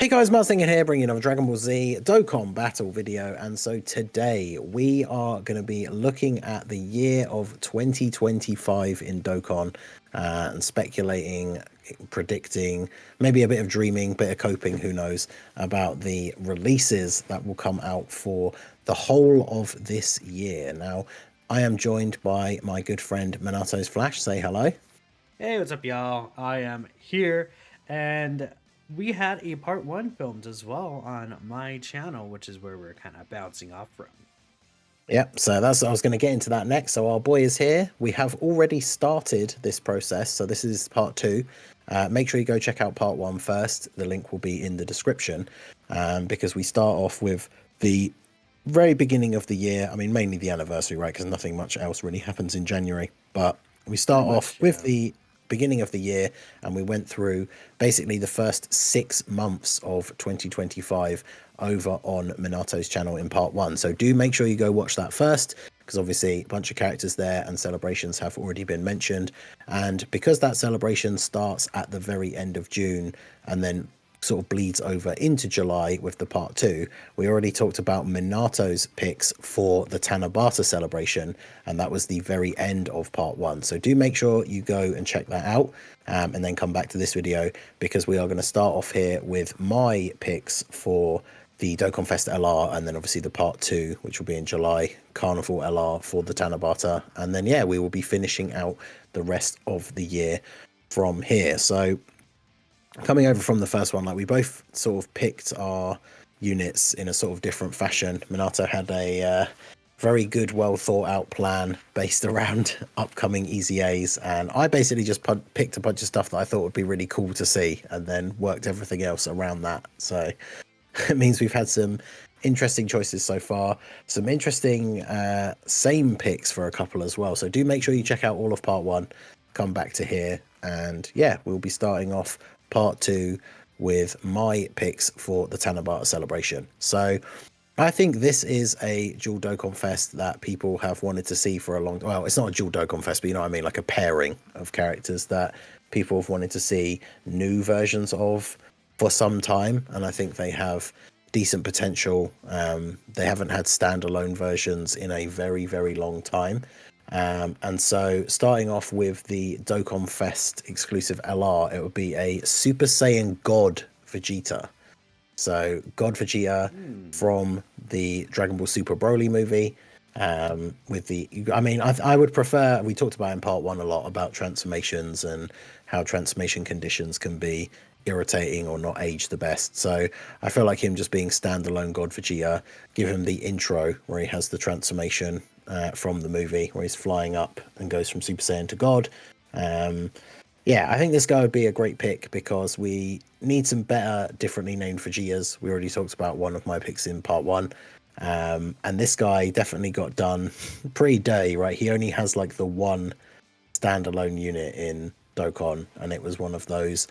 Hey guys, Marzinger here, bringing another Dragon Ball Z Dokkan battle video. And so today we are going to be looking at the year of 2025 in Dokkan and speculating, predicting, maybe a bit of dreaming, bit of coping, who knows, about the releases that will come out for the whole of this year. Now, I am joined by my good friend MINATOS Flash. Say hello. Hey, what's up, y'all? I am here, and we had a part one filmed as well on my channel, which is where we're kind of bouncing off from. Yep, so I was going to get into that next. So our boy is here. We have already started this process. So this is part two. Make sure you go check out part one first. The link will be in the description because we start off with the very beginning of the year. I mean, mainly the anniversary, right? Because nothing much else really happens in January. But we Pretty start off much, with yeah. the beginning of the year and we went through basically the first 6 months of 2025 over on Minato's channel in part one. So do make sure you go watch that first, because obviously a bunch of characters there and celebrations have already been mentioned. And because that celebration starts at the very end of June and then sort of bleeds over into July with the part two, we already talked about Minato's picks for the Tanabata celebration, and that was the very end of part one. So do make sure you go and check that out, and then come back to this video, because we are going to start off here with my picks for the Dokkan Fest LR, and then obviously the part two, which will be in July, Carnival LR for the Tanabata, and then yeah, we will be finishing out the rest of the year from here. So coming over from the first one, like we both sort of picked our units in a sort of different fashion. Minato had a very good, well thought out plan based around upcoming EZAs, and I basically just picked a bunch of stuff that I thought would be really cool to see, and then worked everything else around that. So it means we've had some interesting choices so far, some interesting same picks for a couple as well. So do make sure you check out all of part one, come back to here, and yeah, we'll be starting off part two with my picks for the Tanabata celebration. So I think this is a dual Dokkan Fest that people have wanted to see for a long time. Well, it's not a dual Dokkan Fest, but you know what I mean, like a pairing of characters that people have wanted to see new versions of for some time, and I think they have decent potential. They haven't had standalone versions in a very, very long time. And so starting off with the Dokkan Fest exclusive LR, it would be a Super Saiyan God Vegeta. So God Vegeta Hmm. from the Dragon Ball Super Broly movie. With the, I mean, I would prefer, we talked about in part one a lot about transformations and how transformation conditions can be irritating or not age the best. So I feel like him just being standalone God Vegeta, give him the intro where he has the transformation from the movie where he's flying up and goes from Super Saiyan to God. Um, yeah, I think this guy would be a great pick because we need some better, differently named Vegetas. We already talked about one of my picks in part one. And this guy definitely got done pretty dirty, right? He only has like the one standalone unit in Dokkan, and it was one of those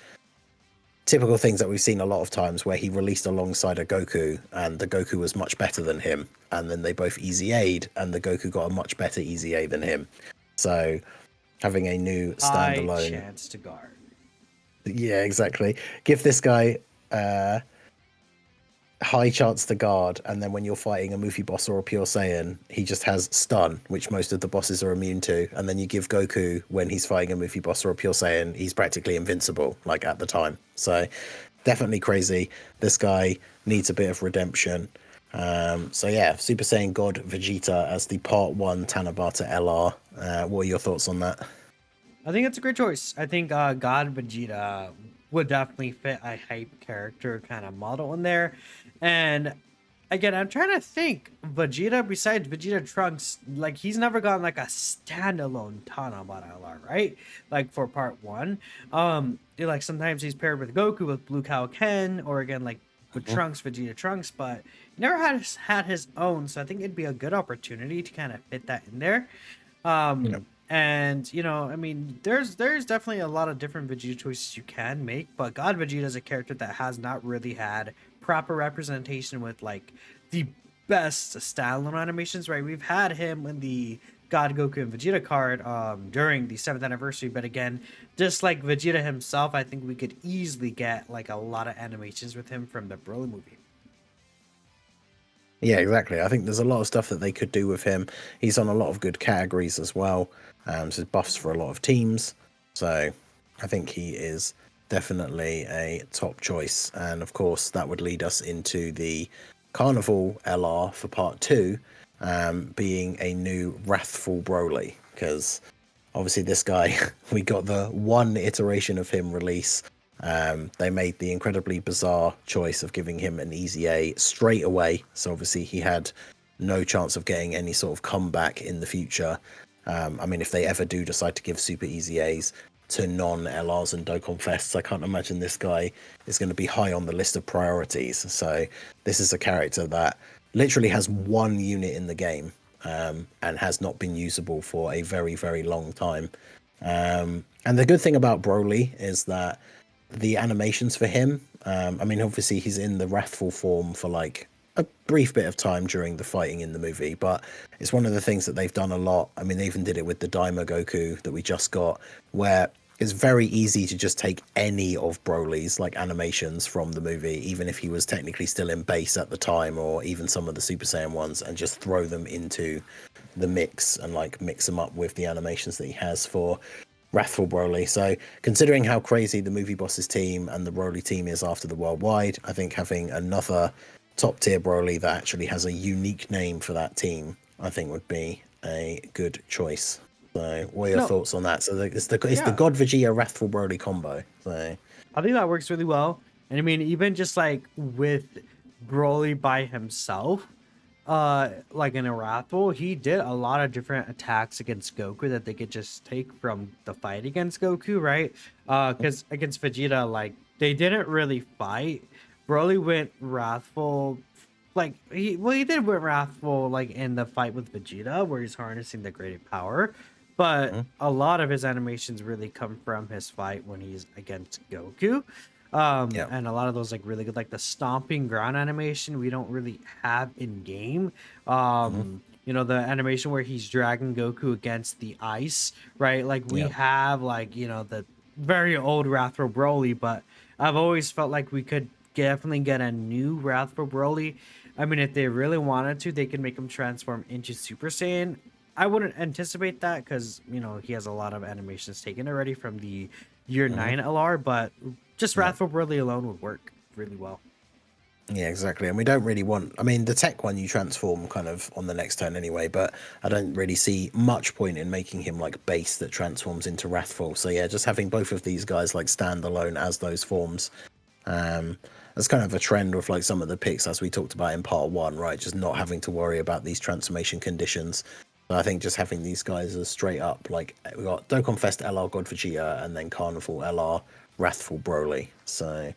typical things that we've seen a lot of times where he released alongside a Goku, and the Goku was much better than him. And then they both EZA'd, and the Goku got a much better EZA than him. So having a new High standalone, chance to guard. yeah, exactly. Give this guy high chance to guard, and then when you're fighting a Mufi boss or a Pure Saiyan, he just has stun, which most of the bosses are immune to. And then you give Goku, when he's fighting a Mufi boss or a Pure Saiyan, he's practically invincible, like at the time. So definitely crazy. This guy needs a bit of redemption. So yeah, Super Saiyan God Vegeta as the part one Tanabata LR. What are your thoughts on that? I think it's a great choice. I think God Vegeta would definitely fit a hype character kind of model in there. And again, I'm trying to think Vegeta besides Vegeta Trunks, like he's never gotten like a standalone Tanabata LR, right? Like for part one. Like sometimes he's paired with Goku with Blue Cow Ken, or again like with Mhm. Trunks, Vegeta Trunks, but he never had his own, so I think it'd be a good opportunity to kind of fit that in there. Yeah. And I mean, there's definitely a lot of different Vegeta choices you can make, but God Vegeta is a character that has not really had proper representation with like the best standalone animations, right? We've had him in the God Goku and Vegeta card during the 7th anniversary. But again, just like Vegeta himself, I think we could easily get like a lot of animations with him from the Broly movie. Yeah, exactly. I think there's a lot of stuff that they could do with him. He's on a lot of good categories as well. So buffs for a lot of teams. So I think he is definitely a top choice. And of course, that would lead us into the Carnival LR for part two, being a new Wrathful Broly. Because obviously this guy, we got the one iteration of him release. They made the incredibly bizarre choice of giving him an easy A straight away. So obviously he had no chance of getting any sort of comeback in the future. I mean, if they ever do decide to give super easy A's to non-LRs and Dokkan Fests, I can't imagine this guy is going to be high on the list of priorities. So this is a character that literally has one unit in the game, and has not been usable for a very, very long time. And the good thing about Broly is that the animations for him, I mean, obviously he's in the wrathful form for like a brief bit of time during the fighting in the movie, but it's one of the things that they've done a lot. I mean, they even did it with the Daima Goku that we just got, where it's very easy to just take any of Broly's like animations from the movie, even if he was technically still in base at the time, or even some of the Super Saiyan ones, and just throw them into the mix and like mix them up with the animations that he has for Wrathful Broly. So, considering how crazy the movie bosses team and the Broly team is after the worldwide, I think having another top tier Broly that actually has a unique name for that team, I think would be a good choice. So, what are your No, thoughts on that? So, it's the yeah, God Vegeta Wrathful Broly combo. So, I think that works really well. And I mean, even just like with Broly by himself, like in Arathel, he did a lot of different attacks against Goku that they could just take from the fight against Goku, right? Because against Vegeta, like they didn't really fight. Broly went wrathful, like he did went wrathful like in the fight with Vegeta where he's harnessing the great power, but mhm, a lot of his animations really come from his fight when he's against Goku. yeah, And a lot of those like really good, like the stomping ground animation we don't really have in game. mhm, You know, the animation where he's dragging Goku against the ice, right? Like we yeah, have like, you know, the very old Wrathful Broly, but I've always felt like we could definitely get a new Wrathful Broly. I mean, if they really wanted to, they could make him transform into Super Saiyan. I wouldn't anticipate that because, you know, he has a lot of animations taken already from the Year mhm, 9 LR, but just yeah. Wrathful Broly alone would work really well. Yeah, exactly. And we don't really want, I mean, the tech one you transform kind of on the next turn anyway, but I don't really see much point in making him like base that transforms into Wrathful. So yeah, just having both of these guys like stand alone as those forms. Um, that's kind of a trend with like some of the picks as we talked about in part one, right? Just not having to worry about these transformation conditions. So I think just having these guys as straight up, like we got Dokkan Fest LR God Vegeta and then Carnival LR Wrathful Broly. So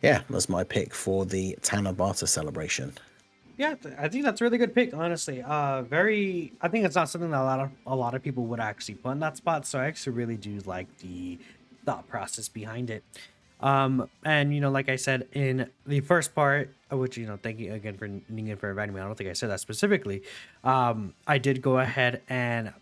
yeah, that's my pick for the Tanabata celebration. Yeah, I think that's a really good pick, honestly. Very. I think it's not something that a lot of people would actually put in that spot. So I actually really do like the thought process behind it. And you know, like I said in the first part, which you know, thank you again for Ningen for inviting me. I don't think I said that specifically. I did go ahead and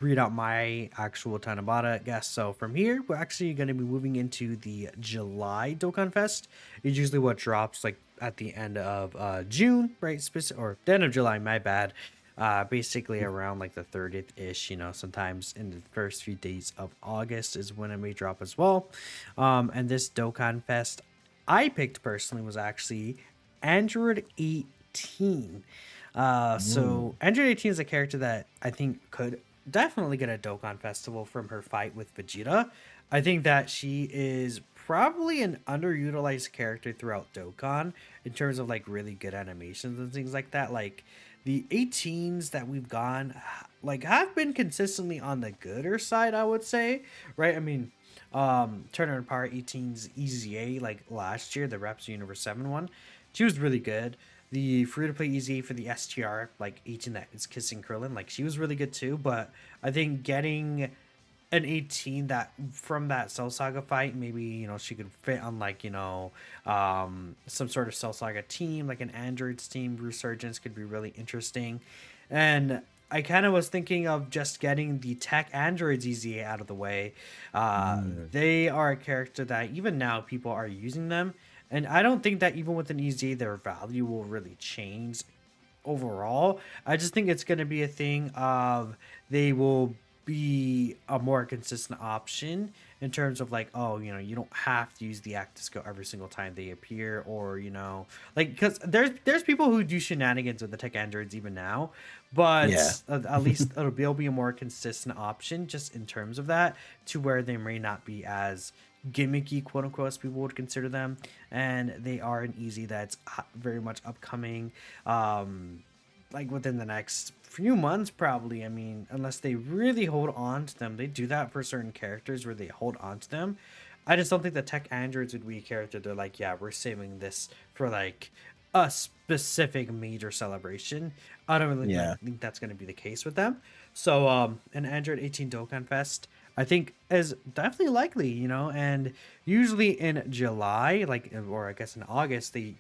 read out my actual Tanabata guess. So from here, we're actually going to be moving into the July Dokkan Fest. It's usually what drops like at the end of June, right? Or the end of July, my bad. Basically around like the 30th ish, you know, sometimes in the first few days of August is when it may drop as well. And this Dokkan Fest I picked personally was actually Android 18. Mm. So Android 18 is a character that I think could definitely get a Dokkan Festival from her fight with Vegeta. I think that she is probably an underutilized character throughout Dokkan in terms of like really good animations and things like that. Like the 18s that we've gone like have been consistently on the gooder side, I would say, right? I mean, Turner and Power 18's EZA like last year, the Reps Universe 7 one, she was really good. The free to play EZA for the STR, like 18 that is kissing Krillin, like she was really good too. But I think getting an 18 that from that Cell Saga fight, maybe you know she could fit on like you know some sort of Cell Saga team, like an Androids team. Resurgence could be really interesting, and I kind of was thinking of just getting the tech androids EZA out of the way. Mm, They are a character that even now people are using them, and I don't think that even with an EZA their value will really change overall. I just think it's going to be a thing of they will be a more consistent option in terms of like, oh, you don't have to use the active skill every single time they appear, or like, because there's people who do shenanigans with the tech androids even now, yeah. but at least it'll be a more consistent option just in terms of that, to where they may not be as gimmicky, quote unquote, as people would consider them, and they are an easy that's very much upcoming, like within the next few months probably. I mean, unless they really hold on to them, they do that for certain characters where they hold on to them. I just don't think the tech androids would be a character they're like, yeah, we're saving this for like a specific major celebration. I don't really Yeah. think that's going to be the case with them. So an Android 18 Dokkan Fest I think is definitely likely, and usually in July, like, or I guess in August, they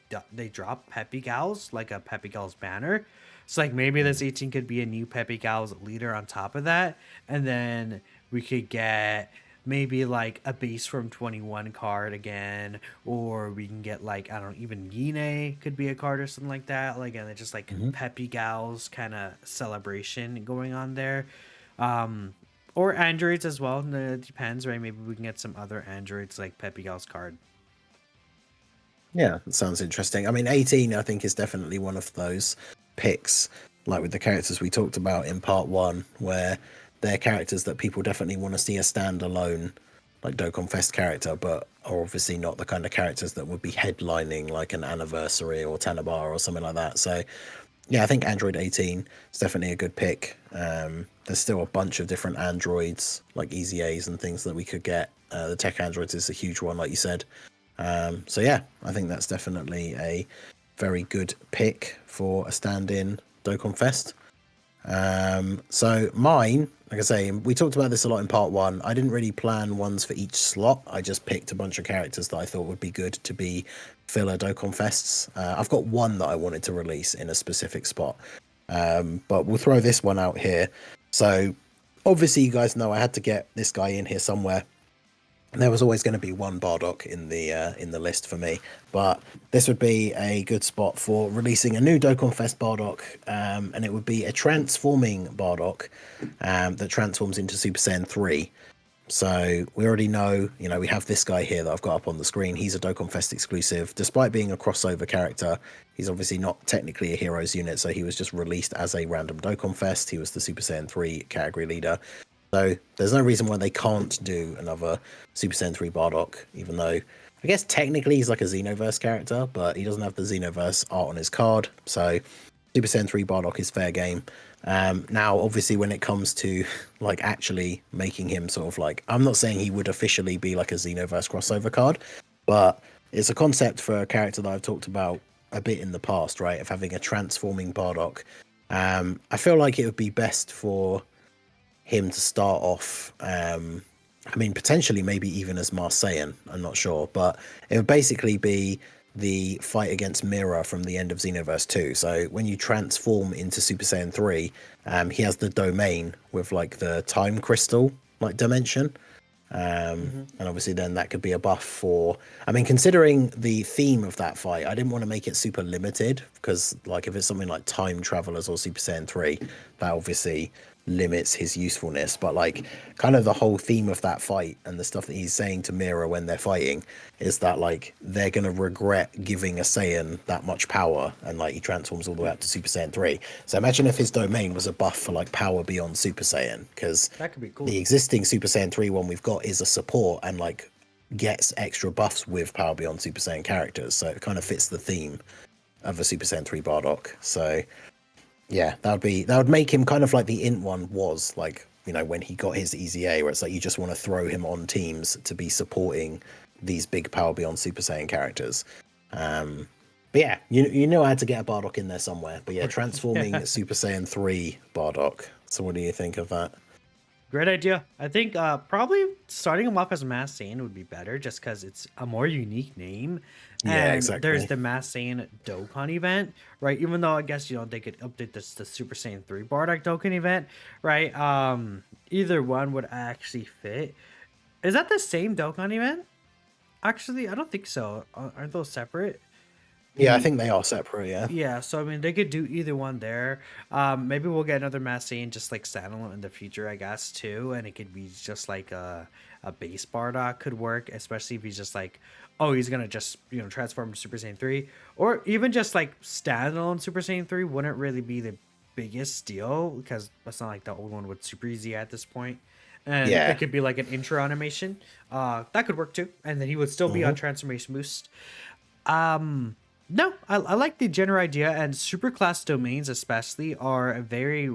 drop Peppy Gals, like a Peppy Gals banner. So like maybe this Mm. 18 could be a new Peppy Gals leader on top of that, and then we could get maybe like a base from 21 card again, or we can get like, I don't know, even Yine could be a card or something like that. Like, and it's just like Mhm. Peppy Gals kind of celebration going on there. Or androids as well. It depends, right? Maybe we can get some other androids like Peppy Gal's card. Yeah, that sounds interesting. I mean, 18, I think, is definitely one of those picks, like with the characters we talked about in part one, where they're characters that people definitely want to see a standalone, like Dokkan Fest character, but are obviously not the kind of characters that would be headlining like an anniversary or Tanabata or something like that. So, yeah, I think Android 18 is definitely a good pick. There's still a bunch of different androids, like EZAs and things that we could get. The tech androids is a huge one, like you said. So yeah, I think that's definitely a very good pick for a stand-in Dokkan Fest. So mine, like I say, we talked about this a lot in part one. I didn't really plan ones for each slot. I just picked a bunch of characters that I thought would be good to be filler Dokkan Fests. I've got one that I wanted to release in a specific spot, but we'll throw this one out here. So obviously, you guys know I had to get this guy in here somewhere. There was always going to be one Bardock in the list for me, but this would be a good spot for releasing a new Dokkan Fest Bardock, and it would be a transforming Bardock that transforms into Super Saiyan 3. So we already know, we have this guy here that I've got up on the screen. He's a Dokkan Fest exclusive. Despite being a crossover character, he's obviously not technically a heroes unit, so he was just released as a random Dokkan Fest. He was the Super Saiyan 3 category leader. So there's no reason why they can't do another Super Saiyan 3 Bardock, even though I guess technically he's like a Xenoverse character, but he doesn't have the Xenoverse art on his card. So Super Saiyan 3 Bardock is fair game. Now, obviously, when it comes to like actually making him sort of like, I'm not saying he would officially be like a Xenoverse crossover card, but it's a concept for a character that I've talked about a bit in the past, right? Of having a transforming Bardock. I feel like it would be best for him to start off. I mean, potentially, maybe even as Marseillan. I'm not sure, but it would basically be the fight against Mira from the end of Xenoverse 2. So when you transform into Super Saiyan 3, he has the domain with like the time crystal like dimension. Hmm. And obviously then that could be a buff for, I mean, considering the theme of that fight, I didn't want to make it super limited because like if it's something like Time Travelers or Super Saiyan 3, that obviously limits his usefulness. But like kind of the whole theme of that fight and the stuff that he's saying to Mira when they're fighting is that like they're gonna regret giving a Saiyan that much power, and like he transforms all the way up to Super Saiyan 3. So imagine if his domain was a buff for like power beyond Super Saiyan, because That could be the cool. existing Super Saiyan 3 one we've got is a support and like gets extra buffs with power beyond Super Saiyan characters. So it kind of fits the theme of a Super Saiyan 3 Bardock. So yeah, that would make him kind of like the int one was like, when he got his EZA, where it's like you just want to throw him on teams to be supporting these big power beyond Super Saiyan characters. But yeah, you know I had to get a Bardock in there somewhere. But yeah, Yeah. transforming Super Saiyan 3 Bardock. So what do you think of that? Great idea. I think probably starting him off as Mass Sane would be better just because it's a more unique name. Yeah, And there's exactly. the Mass Saiyan Dokkan event, right? Even though I guess they could update this to Super Saiyan 3 Bardock Dokkan event, right? Either one would actually fit. Is that the same Dokkan event? Actually, I don't think so. Aren't those separate? Yeah, I The think they are separate. Yeah. Yeah, so I mean they could do either one there. Maybe we'll get another Mass Saiyan just like standalone in the future, I guess, too. And it could be just like a base Bardock could work, especially if he's just like, oh, he's gonna just transform to Super Saiyan 3. Or even just like standalone Super Saiyan 3 wouldn't really be the biggest deal because that's not like the old one with Super Easy at this point. And it Yeah. could be like an intro animation. That could work too. And then he would still be on Hmm. transformation boost. No, I like the general idea, and superclass domains especially are a very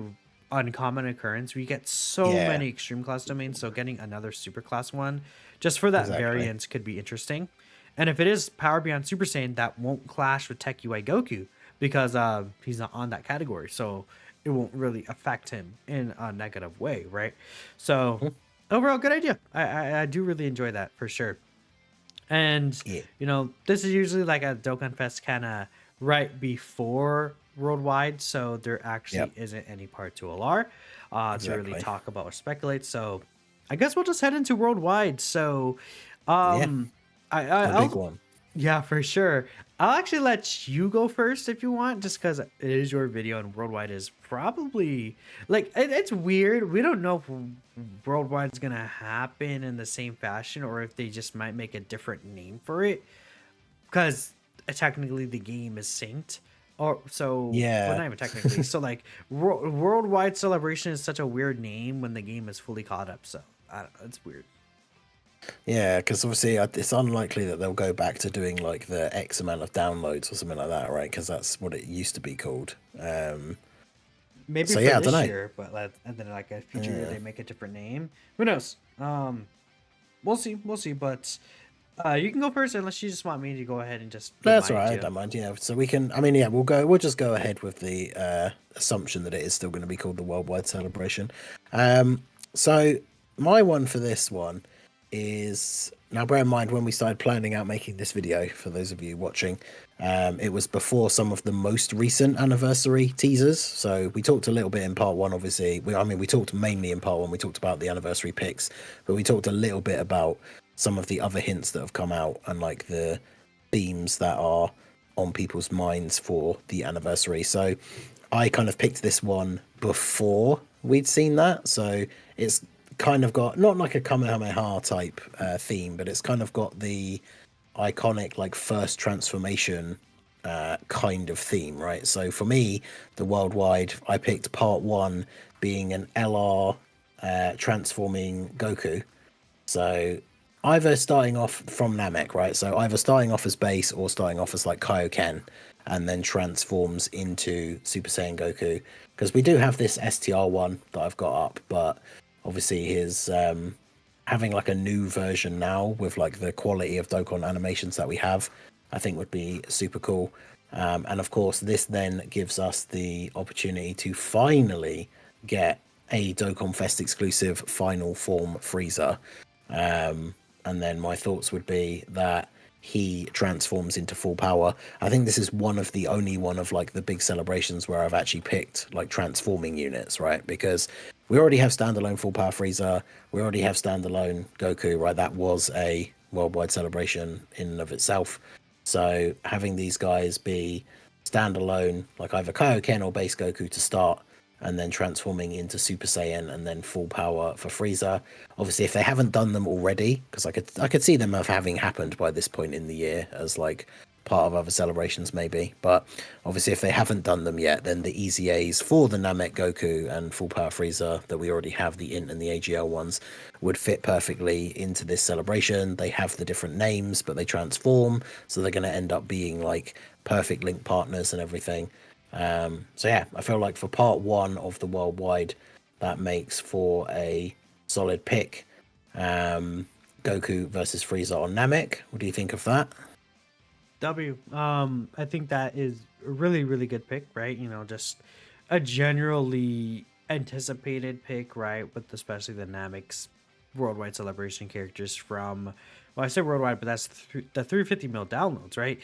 uncommon occurrence. We get so Yeah. many extreme class domains, so getting another superclass one just for that Exactly. variance could be interesting. And if it is Power Beyond Super Saiyan, that won't clash with Tech UI Goku because he's not on that category, so it won't really affect him in a negative way, right? So Mhm. overall, good idea. I do really enjoy that for sure. And Yeah. this is usually like a Dokkan Fest kind of right before Worldwide, so there actually Yep. isn't any part to LR to really Exactly. talk about or speculate. So I guess we'll just head into Worldwide. So Yeah. um The big I'll one. yeah, for sure. I'll actually let you go first if you want, just because it is your video and Worldwide is probably like it's weird. We don't know if Worldwide is gonna happen in the same fashion or if they just might make a different name for it because technically the game is synced. Or so, well, Yeah. not even technically. So, like, Worldwide Celebration is such a weird name when the game is fully caught up. So, I don't know, it's weird. Yeah, because obviously it's unlikely that they'll go back to doing like the X amount of downloads or something like that, right? Because that's what it used to be called. Maybe So for yeah, I don't this know. year, but and then like a future year Yeah. they make a different name. Who knows? We'll see, we'll see. But you can go first unless you just want me to go ahead and just give That's my all right. I idea. don't mind. Yeah. So we can. I mean, yeah, we'll go. We'll just go ahead with the assumption that it is still going to be called the Worldwide Celebration. So my one for this one is now. Bear in mind when we started planning out making this video. For those of you watching, it was before some of the most recent anniversary teasers. So we talked a little bit in part one. Obviously, I mean, we talked mainly in part one. We talked about the anniversary picks, but we talked a little bit about some of the other hints that have come out and like the themes that are on people's minds for the anniversary. So I kind of picked this one before we'd seen that. So it's kind of got not like a Kamehameha type theme, but it's kind of got the iconic like first transformation kind of theme, right? So for me, the worldwide, I picked part one being an LR transforming Goku. So either starting off from Namek, right? So either starting off as base or starting off as like Kaioken and then transforms into Super Saiyan Goku. Because we do have this STR one that I've got up, but obviously his having like a new version now with like the quality of Dokkan animations that we have, I think would be super cool. And of course, this then gives us the opportunity to finally get a Dokkan Fest exclusive final form Frieza. And then my thoughts would be that he transforms into full power. I think this is one of the only one of like the big celebrations where I've actually picked like transforming units, right? Because we already have standalone full power Frieza, we already have standalone Goku, right? That was a worldwide celebration in and of itself. So having these guys be standalone, like either Kaioken or base Goku to start, and then transforming into Super Saiyan and then full power for Frieza. Obviously, if they haven't done them already, because I could see them of having happened by this point in the year as like part of other celebrations maybe. But obviously, if they haven't done them yet, then the easy A's for the Namek Goku and full power Frieza that we already have, the Int and the AGL ones, would fit perfectly into this celebration. They have the different names, but they transform, so they're going to end up being like perfect link partners and everything. So yeah, I feel like for part one of the worldwide, that makes for a solid pick. Goku versus Frieza on Namek. What do you think of that? W. I think that is a really, really good pick, right? Just a generally anticipated pick, right? With especially the Namek's worldwide celebration characters from Well, I say worldwide, but that's the 350 mil downloads, right?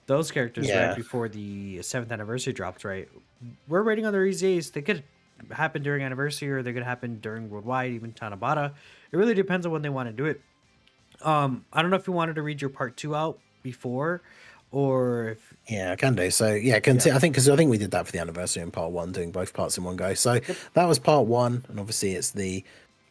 Those characters right Yeah, before the 7th anniversary dropped, right? We're waiting on their EZAs. They could happen during anniversary, or they could happen during worldwide, even Tanabata. It really depends on when they want to do it. I don't know if you wanted to read your part two out before, or if yeah, I can do. So yeah, yeah. I think because I think we did that for the anniversary in part one, doing both parts in one go. So Yep. that was part one, and obviously it's the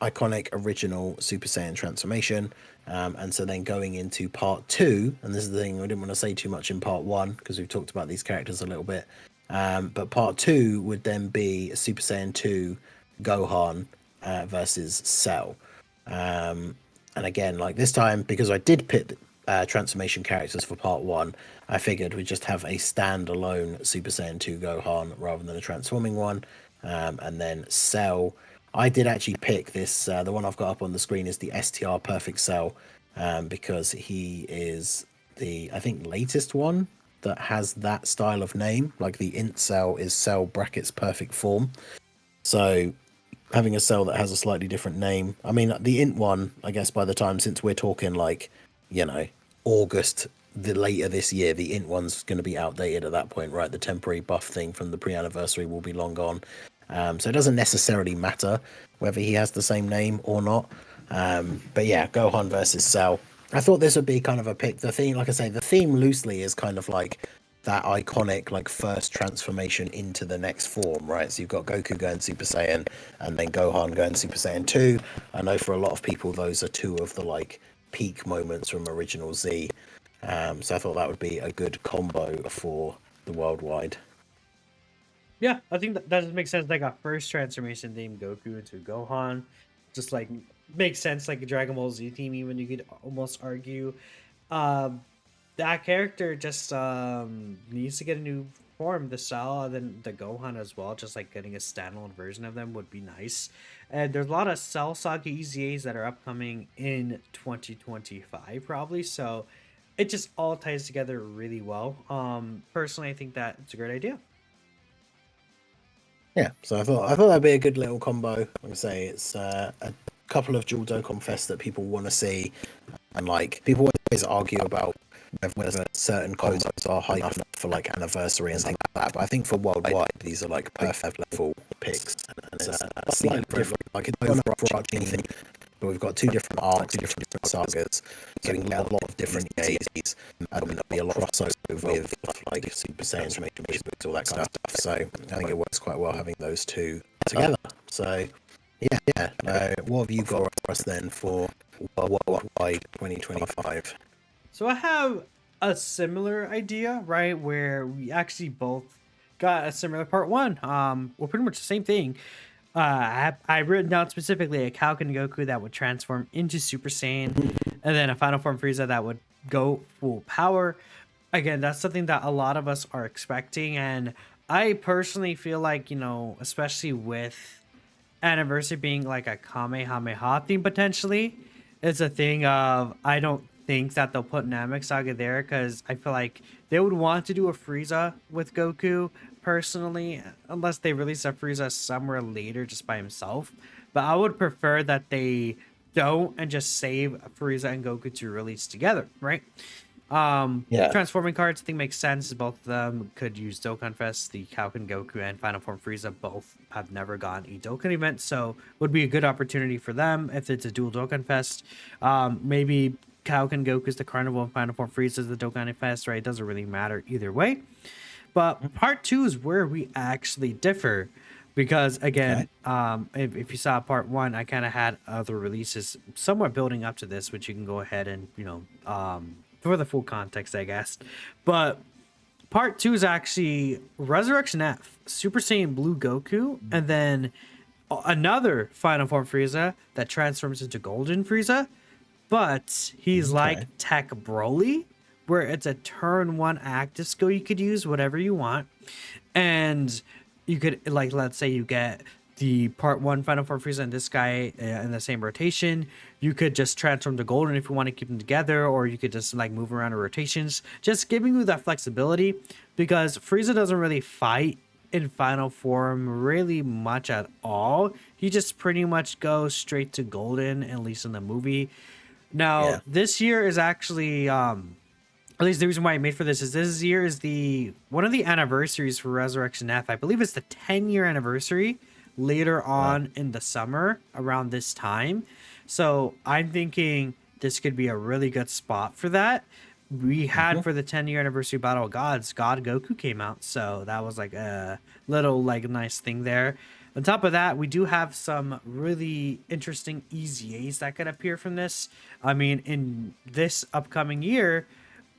iconic original Super Saiyan transformation. And so then going into part two, and this is the thing, I didn't want to say too much in part one because we've talked about these characters a little bit. But part two would then be Super Saiyan 2 Gohan versus Cell. And again, like this time, because I did pit transformation characters for part one, I figured we'd just have a standalone Super Saiyan 2 Gohan rather than a transforming one. And then Cell, I did actually pick this. The one I've got up on the screen is the STR Perfect Cell, because he is the, I think, latest one that has that style of name. Like the int cell is cell brackets perfect form. So having a cell that has a slightly different name. I mean, the int one, I guess by the time, since we're talking like, you know, August, the later this year, the int one's going to be outdated at that point, right? The temporary buff thing from the pre-anniversary will be long gone. So it doesn't necessarily matter whether he has the same name or not. But yeah, Gohan versus Cell. I thought this would be kind of a pick. The theme, like I say, the theme loosely is kind of like that iconic like first transformation into the next form, right? So you've got Goku going Super Saiyan and then Gohan going Super Saiyan 2. I know for a lot of people those are two of the like peak moments from Original Z. So I thought that would be a good combo for the worldwide. Yeah, I think that does make sense. Like a first transformation theme, Goku into Gohan, just like makes sense. Like a Dragon Ball Z theme, even you could almost argue. Um, that character just needs to get a new form. The Cell, and then the Gohan as well. Just like getting a standalone version of them would be nice. And there's a lot of Cell Saga EZAs that are upcoming in 2025, probably. So it just all ties together really well. Personally, I think that it's a great idea. Yeah, so I thought that'd be a good little combo. Like I say, it's a couple of dual Dokkan Fest that people want to see, and like people always argue about whether certain codes are high enough for like anniversary and things like that. But I think for worldwide, these are like perfect level picks, and it's slightly different. Like it's not an overarching thing, but we've got two different arcs, different sagas, getting a lot of different EAs, and there'll be a lot of crossover with like Super Saiyan transformations, all that kind of stuff. So I think it works quite well having those two together. So yeah. What have you got for us then for worldwide 2025? So I have a similar idea, right? Where we actually both got a similar part one. Well, pretty much the same thing. I written down specifically a Kalkin Goku that would transform into Super Saiyan, and then a Final Form Frieza that would go full power. Again, that's something that a lot of us are expecting, and I personally feel like, especially with anniversary being like a Kamehameha theme potentially, it's a thing of I don't think that they'll put Namek Saga there because I feel like they would want to do a Frieza with Goku personally, unless they release a Frieza somewhere later just by himself. But I would prefer that they don't and just save Frieza and Goku to release together, right? Yeah. Transforming cards I think makes sense. Both of them could use Dokkan Fest. The Kalkin Goku and Final Form Frieza both have never gotten a Dokkan event, so would be a good opportunity for them if it's a dual Dokkan Fest. Maybe Kalkin Goku is the Carnival and Final Form Frieza is the Dokkan Fest, right? It doesn't really matter either way. But part two is where we actually differ. Because Okay. again, if you saw part one, I kind of had other releases somewhat building up to this, which you can go ahead and for the full context, I guess. But part two is actually Resurrection F, Super Saiyan Blue Goku, and then another Final Form Frieza that transforms into Golden Frieza. But he's Okay. like Tech Broly, where it's a turn one active skill you could use whatever you want. And you could, like, let's say you get the part one Final Form Frieza and this guy in the same rotation. You could just transform to Golden if you want to keep them together, or you could just like move around in rotations, just giving you that flexibility because Frieza doesn't really fight in final form really much at all. He just pretty much goes straight to Golden, at least in the movie. Now, Yeah. this year is actually at least the reason why I made for this year is the one of the anniversaries for Resurrection F. I believe it's the 10-year anniversary later Wow. on in the summer around this time. So I'm thinking this could be a really good spot for that. We had Hmm. for the 10-year anniversary Battle of Gods, God Goku came out. So that was like a little like nice thing there. On top of that, we do have some really interesting EZAs that could appear from this. I mean, in this upcoming year,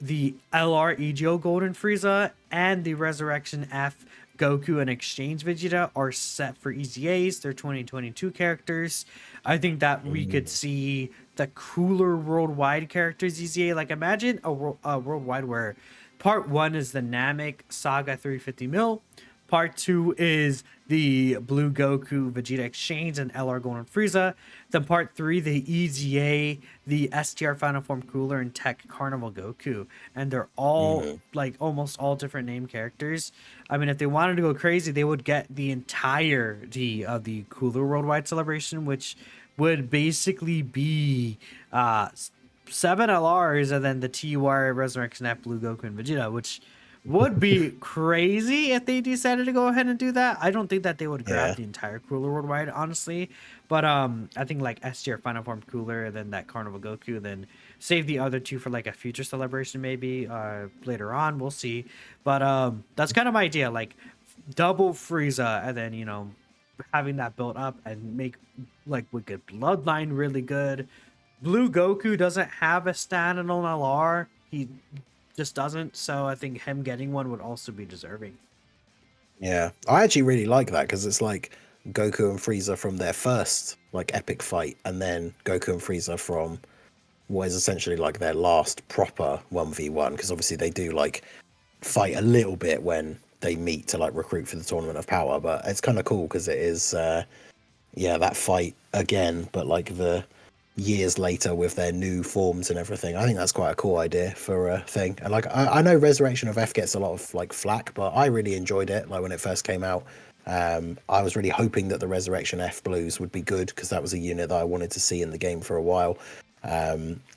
the LR EGO Golden Frieza and the Resurrection F Goku and Exchange Vegeta are set for EZAs. They're 2022 characters. I think that we could Mm. see the cooler worldwide characters EZA. Like imagine a worldwide where part one is the Namek Saga 350 mil. Part two is the Blue Goku Vegeta Exchange and LR Golden Frieza. Then part three, the EZA, the STR Final Form Cooler, and Tech Carnival Goku. And they're all Mm. like almost all different name characters. I mean, if they wanted to go crazy, they would get the entirety of the Cooler Worldwide Celebration, which would basically be seven LRs and then the TUR Resurrection F Blue Goku and Vegeta, which would be crazy if they decided to go ahead and do that. I don't think that they would grab Yeah. the entire Cooler Worldwide, honestly. But I think like S tier Final Form Cooler, and then that Carnival Goku, then save the other two for like a future celebration maybe later on. We'll see. But that's kind of my idea, like double Frieza, and then having that built up and make like Wicked Bloodline really good. Blue Goku doesn't have a standalone LR. He just doesn't. So I think him getting one would also be deserving. Yeah. I actually really like that because it's like Goku and Frieza from their first like epic fight, and then Goku and Frieza from what is essentially like their last proper 1v1, because obviously they do like fight a little bit when they meet to like recruit for the Tournament of Power, but it's kind of cool because it is yeah, that fight again, but like the years later with their new forms and everything. I think that's quite a cool idea for a thing. And like I know Resurrection of F gets a lot of like flack, but I really enjoyed it like when it first came out. I was really hoping that the Resurrection F Blues would be good because that was a unit that I wanted to see in the game for a while.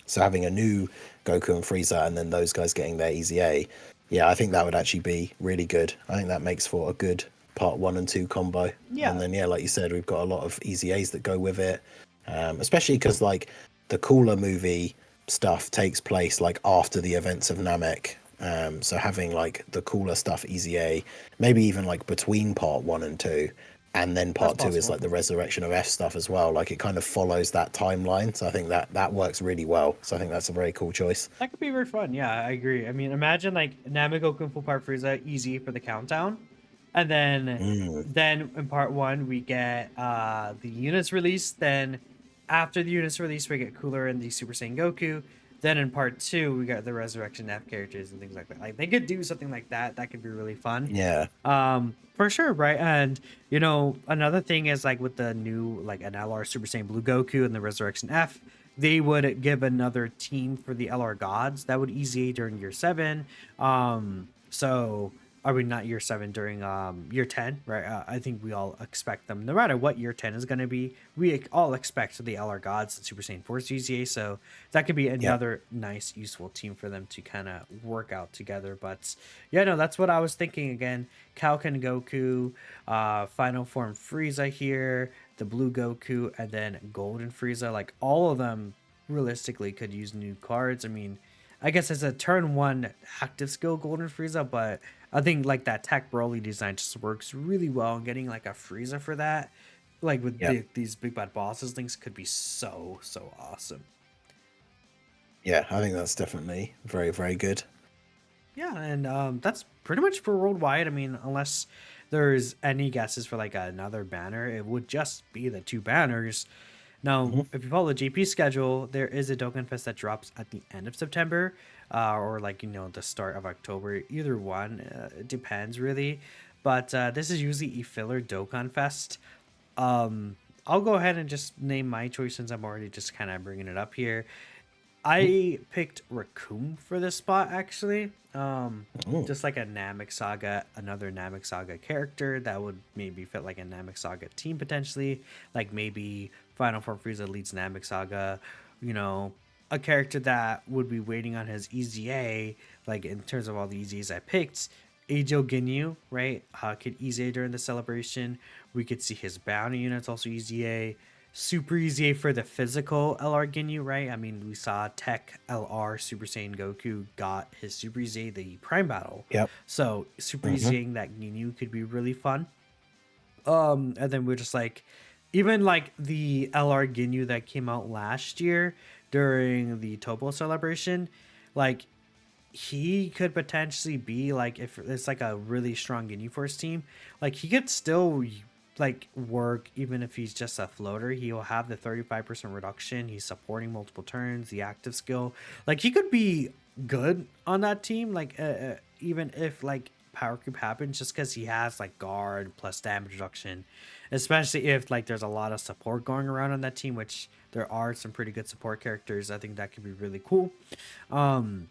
So having a new Goku and Frieza and then those guys getting their EZA, yeah, I think that would actually be really good. I think that makes for a good part one and two combo. And Yeah, then yeah, like you said, we've got a lot of EZAs that go with it, especially because like the Cooler movie stuff takes place like after the events of Namek. So having like the Cooler stuff EZA, maybe even like between part one and two, and then that's part two is possible. like the Resurrection of F stuff as well. Like it kind of follows that timeline. So I think that that works really well. So I think that's a very cool choice. That could be very fun. Yeah, I agree. I mean, imagine like Namek Kung Fu Part Frieza easy for the countdown, and Mm, then in part one we get the units released. Then after the units release, we get Cooler and the Super Saiyan Goku. Then in part two, we got the Resurrection F characters and things like that. Like they could do something like that. That could be really fun. yeah, For sure, right? And another thing is like with the new like an LR Super Saiyan Blue Goku and the Resurrection F, they would give another team for the LR gods that would EZA during year seven. So I mean not year seven, during year 10, right? I think we all expect them, no matter what year 10 is going to be, we all expect the LR gods and Super Saiyan Force EZA. So that could be yeah, another nice useful team for them to kind of work out together. But yeah, no, that's what I was thinking. Again, Kalkin Goku, Final Form Frieza here, the Blue Goku, and then Golden Frieza. Like all of them realistically could use new cards. I mean, I guess it's a turn one active skill Golden Frieza, but I think like that Tech Broly design just works really well. And getting like a Frieza for that, like with yeah, these big bad bosses, things could be so awesome. yeah. I think that's definitely very, very good. Yeah, and that's pretty much for worldwide. I mean, unless there's any guesses for like another banner, it would just be the two banners. Now, Hmm. if you follow the GP schedule, there is a Dokkan Fest that drops at the end of September, or like the start of October. Either one, it depends really. But this is usually a filler Dokkan Fest. I'll go ahead and just name my choice since I'm already just kind of bringing it up here. I picked Raccoon for this spot actually. Oh, Just like a Namek Saga, another Namek Saga character that would maybe fit like a Namek Saga team potentially. Like maybe Final Form Frieza leads Namek Saga, you know. a character that would be waiting on his EZA, like in terms of all the EZAs I picked, Ajo Ginyu, right? Could EZA during the celebration. We could see his bounty units also EZA. Super EZA for the physical LR Ginyu, right? I mean, we saw Tech LR Super Saiyan Goku got his Super EZA the Prime Battle. Yep. So Super Hmm. EZAing that Ginyu could be really fun. And then we're just like, even like the LR Ginyu that came out last year during the Topo celebration, like he could potentially be like, if it's like a really strong Ginyu Force team, like he could still like work even if he's just a floater. He will have the 35% reduction. He's supporting multiple turns, the active skill. Like he could be good on that team. Like even if like power creep happens, just because he has like guard plus damage reduction, especially if like there's a lot of support going around on that team, which there are some pretty good support characters. I think that could be really cool. Um,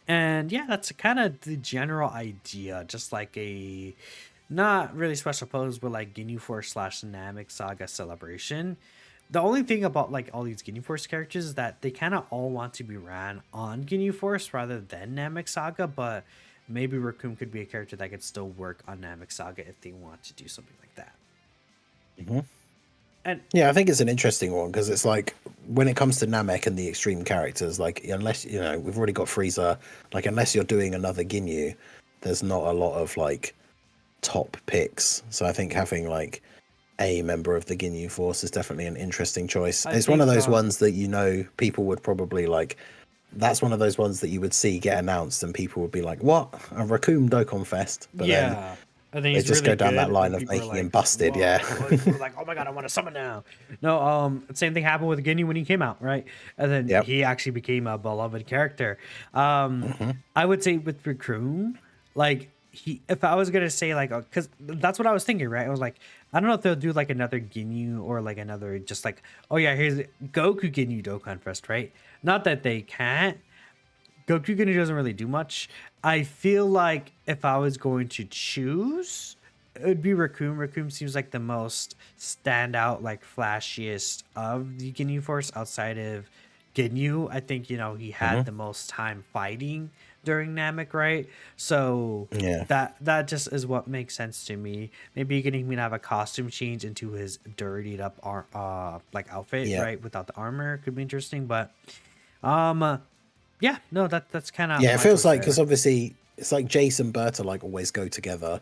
and yeah, that's kind of the general idea. Just like a not really special pose, but like Ginyu Force slash Namek Saga celebration. The only thing about like all these Ginyu Force characters is that they kind of all want to be ran on Ginyu Force rather than Namek Saga, but maybe Raccoon could be a character that could still work on Namek Saga if they want to do something like that. Hmm. And Yeah, I think it's an interesting one because it's like when it comes to Namek and the extreme characters, like unless we've already got Frieza, like unless you're doing another Ginyu, there's not a lot of like top picks. So I think having like a member of the Ginyu Force is definitely an interesting choice. I It's one of think those ones that people would probably like. That's one of those ones that you would see get announced and people would be like, "What? A Raccoon Dokkan Fest?" But then yeah, I think they he's just really go down that good, line and of people are making him like, busted. Yeah. "Whoa!" People are like, "Oh my god, I want to summon now." No, same thing happened with Ginyu when he came out, right? And then Yep. he actually became a beloved character. Hmm. I would say with Raccoon, like he, if I was gonna say like, because that's what I was thinking, right? I was like, I don't know if they'll do like another Ginyu or like another just like, oh yeah, here's Goku Ginyu Dokkan Fest, right? Not that they can't, Goku Ginyu doesn't really do much. I feel like if I was going to choose, it would be Raccoon. Raccoon seems like the most standout, like flashiest of the Ginyu Force outside of Ginyu. I think he had Hmm. the most time fighting during Namek, right? So Yeah. that just is what makes sense to me. Maybe you can even have a costume change into his dirtied up like outfit, Yeah. right? Without the armor could be interesting, but um yeah, no, that's kind of Yeah. It my feels choice like because there. obviously it's like Jace and Berta like always go together.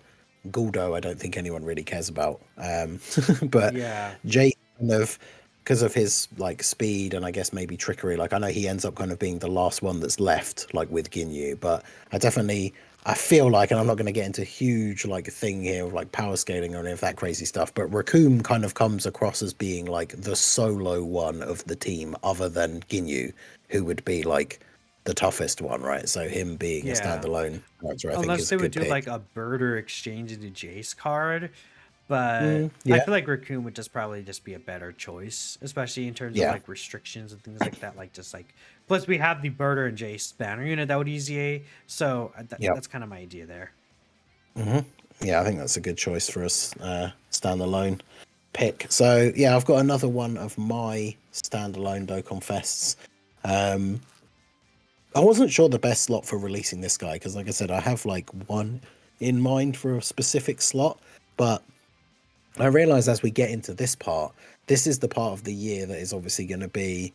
Guldo, I don't think anyone really cares about. But Yeah, Jace kind of because of his like speed and I guess maybe trickery. Like I know he ends up kind of being the last one that's left, like with Ginyu. But I feel like, and I'm not going to get into huge like thing here of like power scaling or any of that crazy stuff. But Raccoon kind of comes across as being like the solo one of the team, other than Ginyu, who would be like the toughest one, right? So him being a yeah. standalone character, I think Unless is a they would good do like pick. a birder exchange into Jace card, but I Yeah, feel like Raccoon would just probably just be a better choice, especially in terms of yeah, like restrictions and things like that. Like just like plus we have the birder and Jace banner unit that would EZA, so yeah. that's kind of my idea there. Hmm. Yeah, I think that's a good choice for us standalone pick. So yeah, I've got another one of my standalone Dokkan Fests. Um, I wasn't sure the best slot for releasing this guy because, like I said, I have like one in mind for a specific slot, but I realize as we get into this part, this is the part of the year that is obviously going to be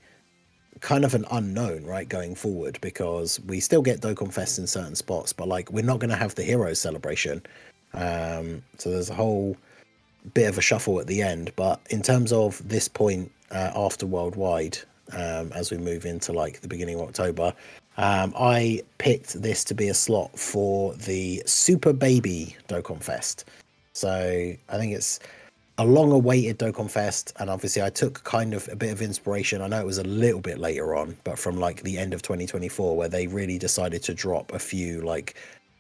kind of an unknown, right, going forward because we still get Dokkan Fest in certain spots, but like we're not going to have the Heroes celebration. So there's a whole bit of a shuffle at the end. But in terms of this point after Worldwide, as we move into like the beginning of October, I picked this to be a slot for the Super Baby Dokkan Fest. So I think it's a long awaited Dokkan Fest, and obviously I took kind of a bit of inspiration. I know it was a little bit later on, but from like the end of 2024, where they really decided to drop a few like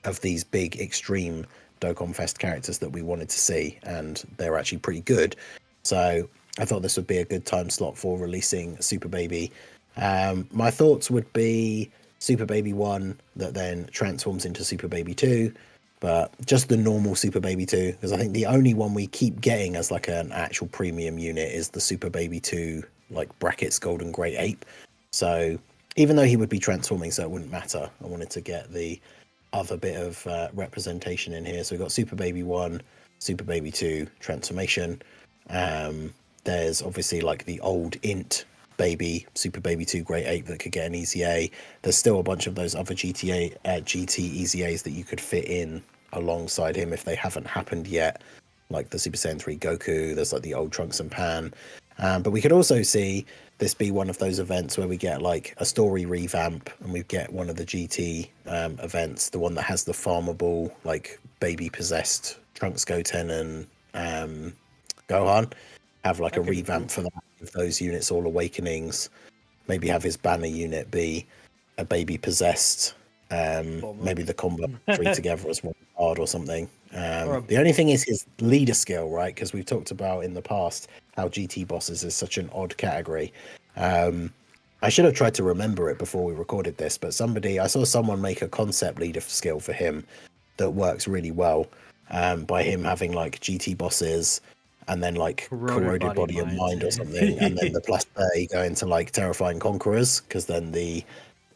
of these big extreme Dokkan Fest characters that we wanted to see, and they're actually pretty good. So I thought this would be a good time slot for releasing Super Baby. My thoughts would be Super Baby 1 that then transforms into Super Baby 2, but just the normal Super Baby 2, because I think the only one we keep getting as like an actual premium unit is the Super Baby 2, like brackets Golden Great Ape. So even though he would be transforming, so it wouldn't matter, I wanted to get the other bit of representation in here. So we've got Super Baby 1, Super Baby 2 transformation. There's obviously like the old int baby, Super Baby 2 Great Ape that could get an easy A. There's still a bunch of those other GT easy A's that you could fit in alongside him if they haven't happened yet, like the Super Saiyan 3 Goku. There's like the old Trunks and Pan. But we could also see this be one of those events where we get like a story revamp and we get one of the GT events, the one that has the farmable, like baby possessed Trunks, Goten, and Gohan, have like a revamp for that, with those units all awakenings. Maybe have his banner unit be a baby possessed. Maybe the combo three together as one card or something. The only thing is his leader skill, right? Because we've talked about in the past how GT bosses is such an odd category. I should have tried to remember it before we recorded this, but I saw someone make a concept leader skill for him that works really well, by him having like GT bosses and then like corroded body and mind or something, and then the plus 30 go into like terrifying conquerors, because then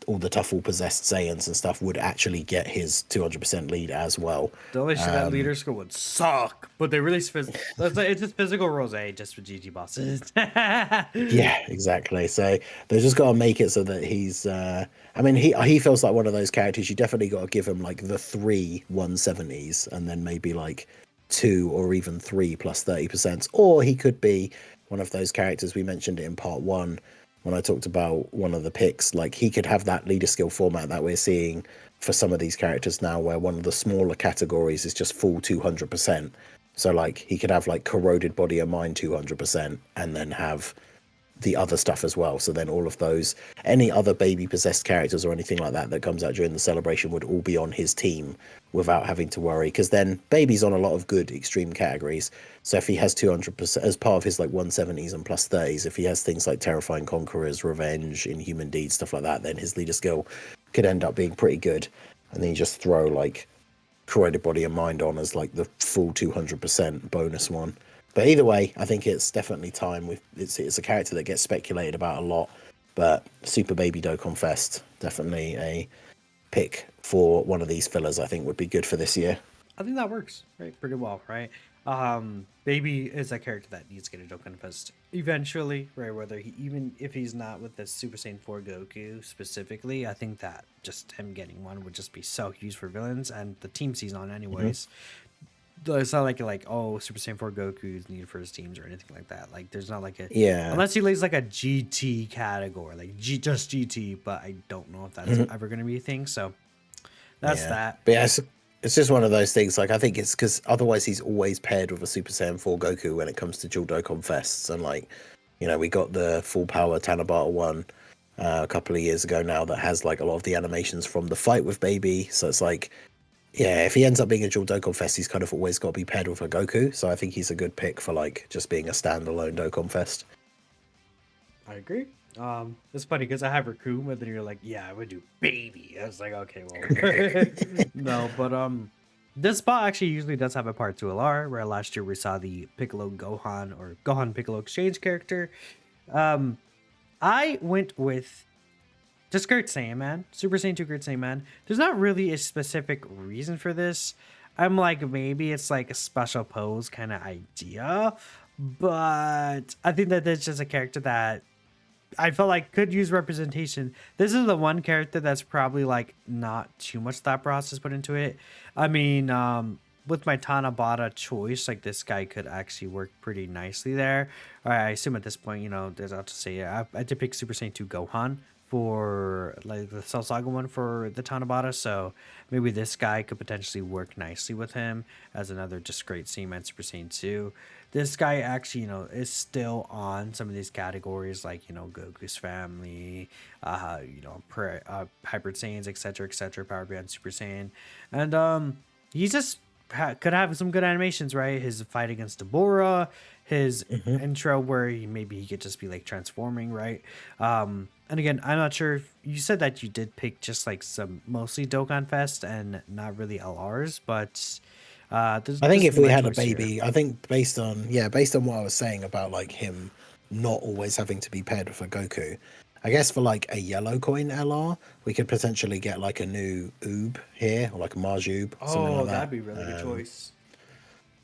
all the Tuffle possessed Saiyans and stuff would actually get his 200% lead as well. The only shit that leader skill would suck, but they really it's just physical rose just for GT bosses. Yeah, exactly. So they just got to make it so that he's. I mean, he feels like one of those characters. You definitely got to give him like the 3 170s, and then maybe like 2 or even 3 plus 30%. Or he could be one of those characters we mentioned it in part 1 when I talked about one of the picks. Like he could have that leader skill format that we're seeing for some of these characters now, where one of the smaller categories is just full 200%. So like he could have like corroded body and mind 200%, and then have the other stuff as well. So then all of those, any other baby possessed characters or anything like that that comes out during the celebration would all be on his team without having to worry, because then baby's on a lot of good extreme categories. So if he has 200% as part of his like 170s and plus 30s, if he has things like terrifying conquerors, revenge, inhuman deeds, stuff like that, then his leader skill could end up being pretty good. And then you just throw like corroded body and mind on as like the full 200% bonus one. But either way, I think it's definitely time. It's a character that gets speculated about a lot, but Super Baby Dokkan Fest, definitely a pick for one of these fillers. I think would be good for this year. I think that works pretty well, right? Baby is a character that needs to get a Dokkan Fest eventually, right? Whether even if he's not with the Super Saiyan 4 Goku specifically, I think that just him getting one would just be so huge for villains, and the team season on anyways. It's not like oh, Super Saiyan 4 Goku is needed for his teams or anything like that. Like there's not like a unless he lays like a GT category, like just GT, but I don't know if that's ever gonna be a thing. So that's that. But yeah, it's just one of those things. Like I think it's because otherwise he's always paired with a Super Saiyan 4 Goku when it comes to dual Dokkan Fests. And like, you know, we got the full power Tanabata one a couple of years ago now that has like a lot of the animations from the fight with Baby. So it's like, yeah, if he ends up being a dual Dokkan Fest, he's kind of always got to be paired with a Goku. So I think he's a good pick for like just being a standalone Dokkan Fest. I agree. It's funny because I have Raccoon, but then you're like, yeah, I would do Baby. I was like, okay, well, no, but this spot actually usually does have a part 2 LR, where last year we saw the Piccolo Gohan or Gohan Piccolo exchange character. I went with just Great Saiyan Man, Super Saiyan 2 Great Saiyan Man. There's not really a specific reason for this. I'm like, maybe it's like a special pose kind of idea, but I think that that's just a character that I felt like could use representation. This is the one character that's probably like not too much thought process put into it. I mean, with my Tanabata choice, like this guy could actually work pretty nicely there. I assume at this point, you know, there's out to say I did pick Super Saiyan 2 Gohan for like the Cell Saga one for the Tanabata, so maybe this guy could potentially work nicely with him as another just great Saiyan Super Saiyan 2. This guy actually, you know, is still on some of these categories like, you know, Goku's family, you know, Hyper Saiyans, etc., Power Beyond Super Saiyan, and he just could have some good animations, right? His fight against Deborah, his intro where maybe he could just be like transforming, right? And again, I'm not sure if you said that you did pick just like some mostly Dokkan Fest and not really LRs, but I think if we had a baby, I think based on what I was saying about like him not always having to be paired with a Goku, I guess for like a yellow coin LR, we could potentially get like a new Oob here, or like a Marjoob, something like Oh, that. that'd be a really good choice.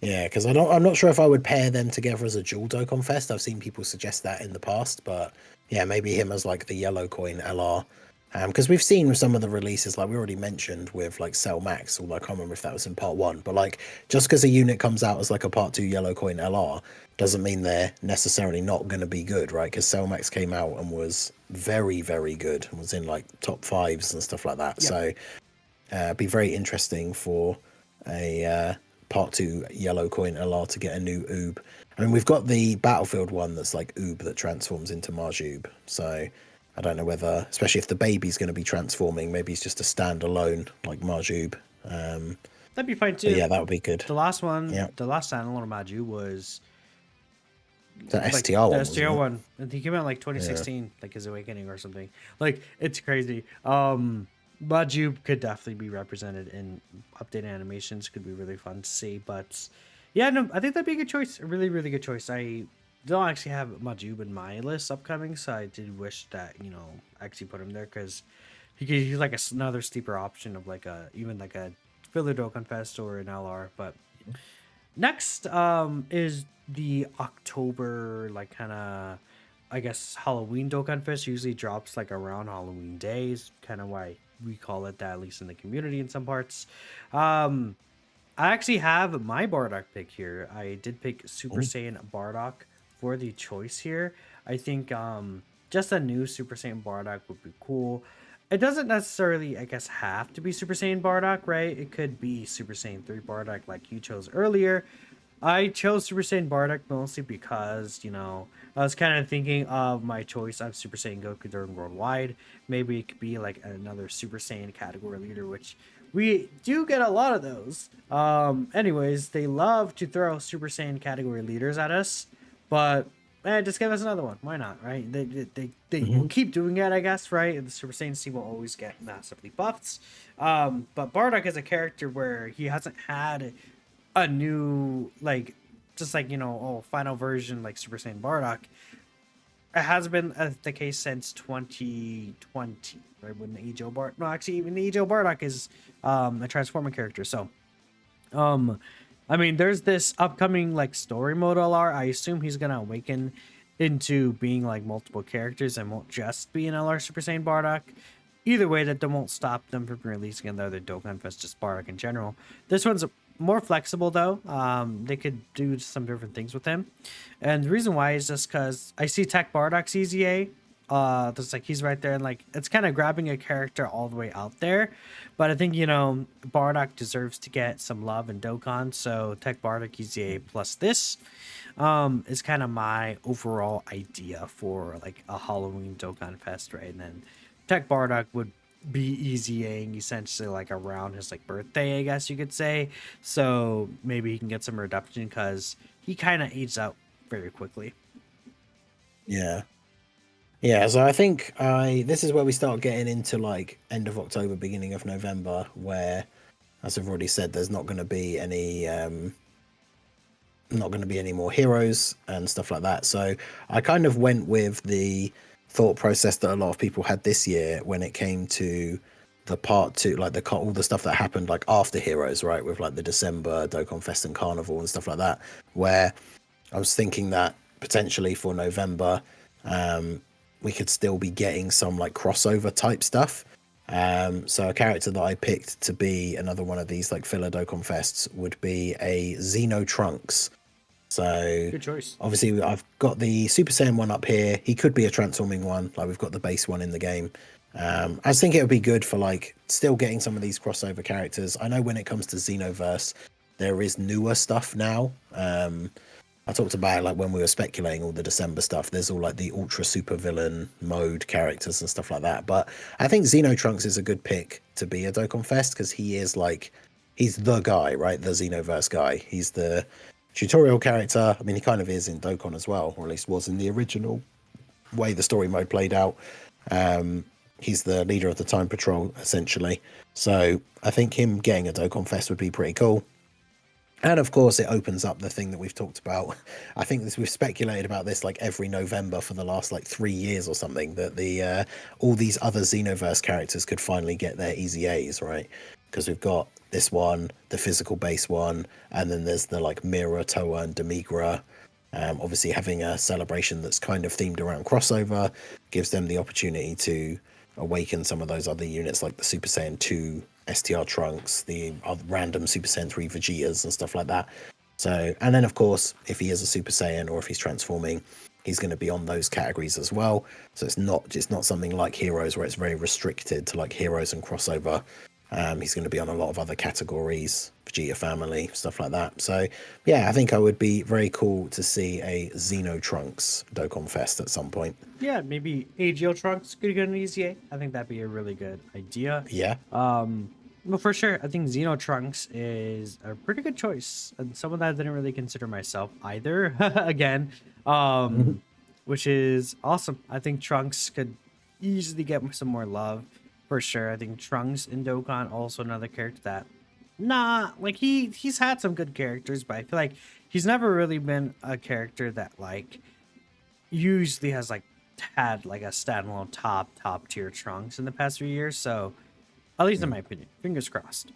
Yeah, because I'm not sure if I would pair them together as a dual Dokkan Fest. I've seen people suggest that in the past, but yeah, maybe him as like the yellow coin LR. Because we've seen with some of the releases, like we already mentioned with like Cell Max, although I can't remember if that was in part one, but like just because a unit comes out as like a part two yellow coin LR doesn't mean they're necessarily not going to be good, right? Because Cell Max came out and was very, very good and was in like top fives and stuff like that. Yep. So be very interesting for a part two yellow coin LR to get a new Oob. I mean, we've got the Battlefield one that's like Oob that transforms into Marjoob. So I don't know whether, especially if the baby's going to be transforming, maybe it's just a standalone like Marjoob. That'd be fine But too. yeah, that would be good. The last one, Yeah, the last standalone Maju was the like STR the one, STR wasn't it? one. I think he came out in like Yeah. 2016, like his awakening or something. Like it's crazy. Maju could definitely be represented in updated animations. Could be really fun to see. But yeah, no, I think that'd be a good choice. A really, really good choice. I don't actually have Majub in my list upcoming, so I did wish that I actually put him there because he's like another steeper option of like a even like a filler Dokkan Fest or an LR. But next is the October like kind of I guess Halloween Dokkan Fest usually drops like around Halloween days, kind of why we call it that at least in the community in some parts. Um I actually have my Bardock pick here. I did pick Super Mhm. Saiyan Bardock for the choice here. I think just a new Super Saiyan Bardock would be cool. It doesn't necessarily, I guess, have to be Super Saiyan Bardock, right? It could be Super Saiyan 3 Bardock like you chose earlier. I chose Super Saiyan Bardock mostly because, I was kind of thinking of my choice of Super Saiyan Goku during Worldwide. Maybe it could be like another Super Saiyan category leader, which we do get a lot of those. Anyways, they love to throw Super Saiyan category leaders at us, but just give us another one. Why not, right? They will Mhm. keep doing it, I guess, right? And the Super Saiyan team will always get massively buffed. But Bardock is a character where he hasn't had a new like just like final version like Super Saiyan Bardock. It has been the case since 2020, right? When the Ejo Bard, no, actually, even the Ejo Bardock is a transforming character. So, um, I mean, there's this upcoming like story mode LR. I assume he's gonna awaken into being like multiple characters and won't just be an LR Super Saiyan Bardock. Either way, that won't stop them from releasing another Dokkan Fest just Bardock in general. This one's more flexible though. They could do some different things with him, and the reason why is just because I see Tech Bardock's EZA. That's like he's right there, and like it's kind of grabbing a character all the way out there. But I think Bardock deserves to get some love in Dokkan, so Tech Bardock EZA plus this is kind of my overall idea for like a Halloween Dokkan Fest, right? And then Tech Bardock would be easying essentially like around his like birthday, I guess you could say. So maybe he can get some redemption because he kind of aged out very quickly. Yeah. Yeah, so I think I this is where we start getting into like end of October, beginning of November, where, as I've already said, there's not going to be any more heroes and stuff like that. So I kind of went with the thought process that a lot of people had this year when it came to the part two, like all the stuff that happened like after Heroes, right? With like the December Dokkan Fest and Carnival and stuff like that, where I was thinking that potentially for November, we could still be getting some like crossover type stuff. So a character that I picked to be another one of these like filler Dokkan Fests would be a Xeno Trunks. So Good choice. obviously I've got the Super Saiyan one up here. He could be a transforming one, like we've got the base one in the game. I was thinking it would be good for like still getting some of these crossover characters. I know when it comes to Xenoverse, there is newer stuff now. I talked about like when we were speculating all the December stuff. There's all like the ultra super villain mode characters and stuff like that. But I think Xeno Trunks is a good pick to be a Dokkan Fest because he is like he's the guy, right? The Xenoverse guy. He's the tutorial character. I mean, he kind of is in Dokkan as well, or at least was in the original way the story mode played out. He's the leader of the Time Patrol essentially. So I think him getting a Dokkan Fest would be pretty cool. And of course, it opens up the thing that we've talked about. I think we've speculated about this like every November for the last like 3 years or something. That the all these other Xenoverse characters could finally get their easy A's, right? Because we've got this one, the physical base one, and then there's the like Mira, Toa, and Demigra. Obviously, having a celebration that's kind of themed around crossover gives them the opportunity to awaken some of those other units like the Super Saiyan 2 STR Trunks, the random Super Saiyan 3 Vegetas and stuff like that. So, and then of course, if he is a Super Saiyan or if he's transforming, he's going to be on those categories as well. So it's not something like Heroes where it's very restricted to like Heroes and crossover. He's going to be on a lot of other categories, Vegeta family, stuff like that. So, yeah, I think I would be very cool to see a Xeno Trunks Dokkan Fest at some point. Yeah, maybe AGL Trunks could get an easy A. I think that'd be a really good idea. Yeah. Well, for sure, I think Xeno Trunks is a pretty good choice, and someone that I didn't really consider myself either. Again, Mhm. which is awesome. I think Trunks could easily get some more love for sure. I think Trunks in Dokkan also another character that, nah, like he's had some good characters, but I feel like he's never really been a character that like usually has like had like a standalone top tier Trunks in the past few years. So at least in Mm. my opinion, fingers crossed.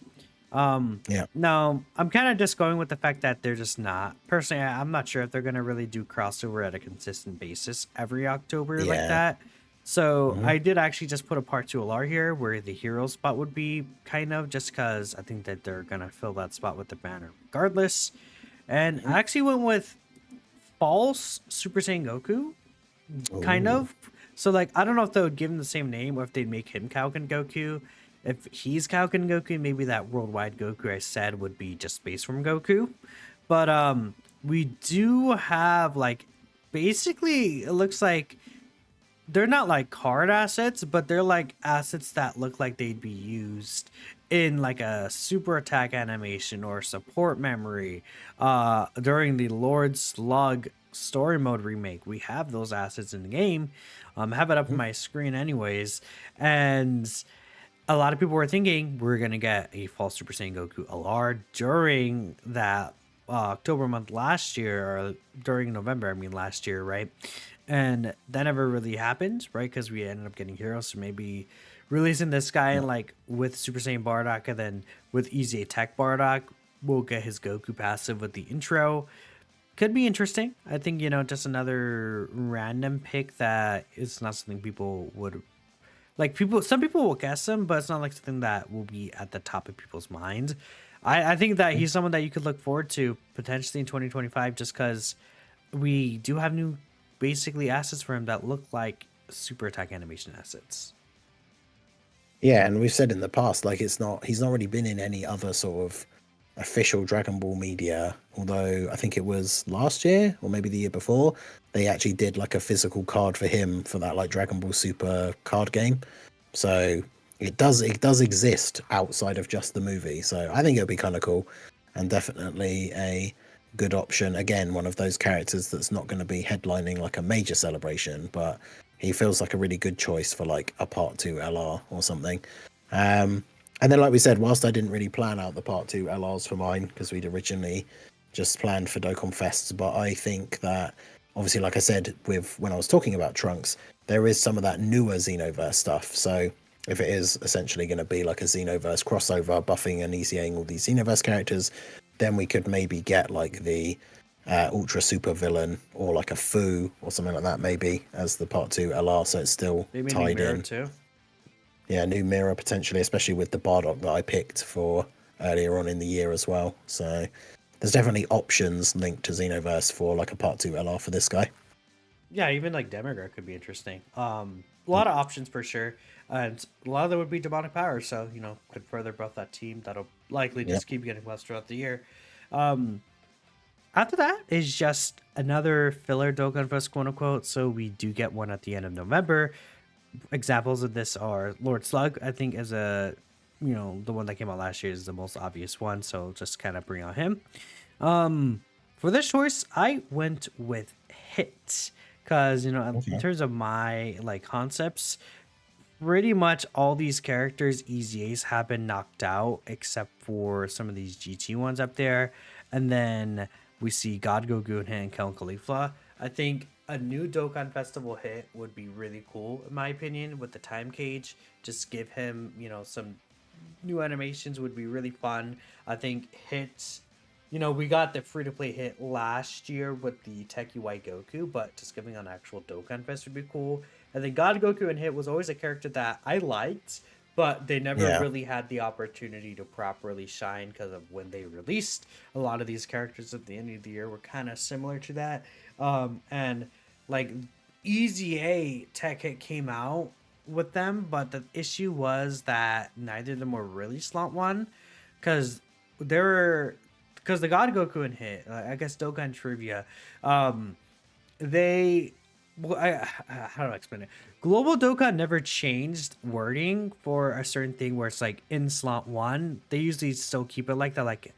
Yeah. No, I'm kind of just going with the fact that they're just not. Personally, I'm not sure if they're gonna really do crossover at a consistent basis every October like Yeah. that. So Hmm. I did actually just put a part two LR here where the hero spot would be kind of just because I think that they're gonna fill that spot with the banner regardless. And Hmm. I actually went with false Super Saiyan Goku, kind Ooh. of. So like I don't know if they would give him the same name or if they'd make him Kauken Goku. If he's Kauken Goku, maybe that worldwide Goku I said would be just Space Form Goku. But we do have like basically it looks like they're not like card assets, but they're like assets that look like they'd be used in like a super attack animation or support memory during the Lord Slug story mode remake. We have those assets in the game. I have it up on Mhm. my screen anyways, and a lot of people were thinking we're gonna get a false Super Saiyan Goku LR during that October month last year, or during November, I mean last year, right? And that never really happened, right? Because we ended up getting heroes, so maybe releasing this guy Yeah. and like with Super Saiyan Bardock, and then with Easy Attack Bardock, we'll get his Goku passive with the intro. Could be interesting. I think just another random pick that is not something people would like people some people will guess him, but it's not like something that will be at the top of people's minds. I think that he's someone that you could look forward to potentially in 2025 just because we do have new basically assets for him that look like super attack animation assets. Yeah, and we've said in the past, like he's not really been in any other sort of official Dragon Ball media, although I think it was last year or maybe the year before, they actually did like a physical card for him for that like Dragon Ball Super card game. So it does exist outside of just the movie. So I think it'll be kind of cool and definitely a good option. Again, one of those characters that's not going to be headlining like a major celebration, but he feels like a really good choice for like a part two LR or something. Um, and then, like we said, whilst I didn't really plan out the part two LRs for mine because we'd originally just planned for Dokkan Fests, but I think that obviously, like I said, with when I was talking about Trunks, there is some of that newer Xenoverse stuff. So if it is essentially going to be like a Xenoverse crossover, buffing and ECAing all these Xenoverse characters, then we could maybe get like the Ultra Super Villain or like a Fu or something like that, maybe as the Part 2 LR, so it's still Maybe a new tied mirror in. too. Yeah, new mirror potentially, especially with the Bardock that I picked for earlier on in the year as well. So there's definitely options linked to Xenoverse for like a Part 2 LR for this guy. Yeah, even like Demigra could be interesting. A lot of options for sure, and a lot of them would be demonic power. So could further buff that team. That'll likely Yep. just keep getting less throughout the year. Um, After that is just another filler Dokkan Fest, quote unquote. So we do get one at the end of November. Examples of this are Lord Slug, I think, is the one that came out last year is the most obvious one. So just kind of bring out him. For this choice, I went with Hit because in Okay. terms of my like concepts, pretty much all these characters EZAs have been knocked out except for some of these GT ones up there. And then we see God Goku and Hit and Kel Caulifla. I think a new Dokkan Festival hit would be really cool, in my opinion, with the time cage. Just give him, some new animations would be really fun. I think hits, we got the free to play hit last year with the Techie White Goku, but just giving an actual Dokkan Fest would be cool. And then God Goku and Hit was always a character that I liked, but they never Yeah. really had the opportunity to properly shine because of when they released. A lot of these characters at the end of the year were kind of similar to that. And like Easy A Tech Hit came out with them, but the issue was that neither of them were really slot one because they're because the God Goku and Hit, I guess Dokkan Trivia, um, they well, how do I explain it? Global Dokkan never changed wording for a certain thing where it's like in slot one. They usually still keep it like that, like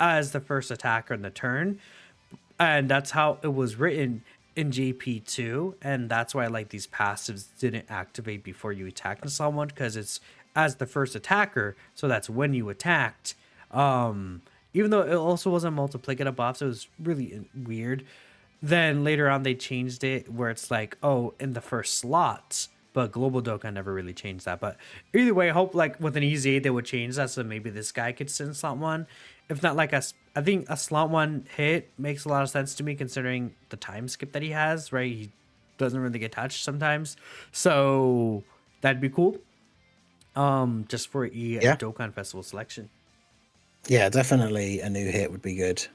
as the first attacker in the turn, and that's how it was written in JP2, and that's why like these passives didn't activate before you attacked someone because it's as the first attacker, so that's when you attacked. Even though it also wasn't multiplicative buffs, it was really weird. Then later on they changed it where it's like, oh, in the first slots, but Global Dokkan never really changed that. But either way, I hope like with an easy 8 they would change that so maybe this guy could sit in slot one. If not, like I think a slot one hit makes a lot of sense to me considering the time skip that he has. Right, he doesn't really get touched sometimes, so that'd be cool. Just for a Yeah. Dokkan Festival selection. Yeah, definitely a new hit would be good.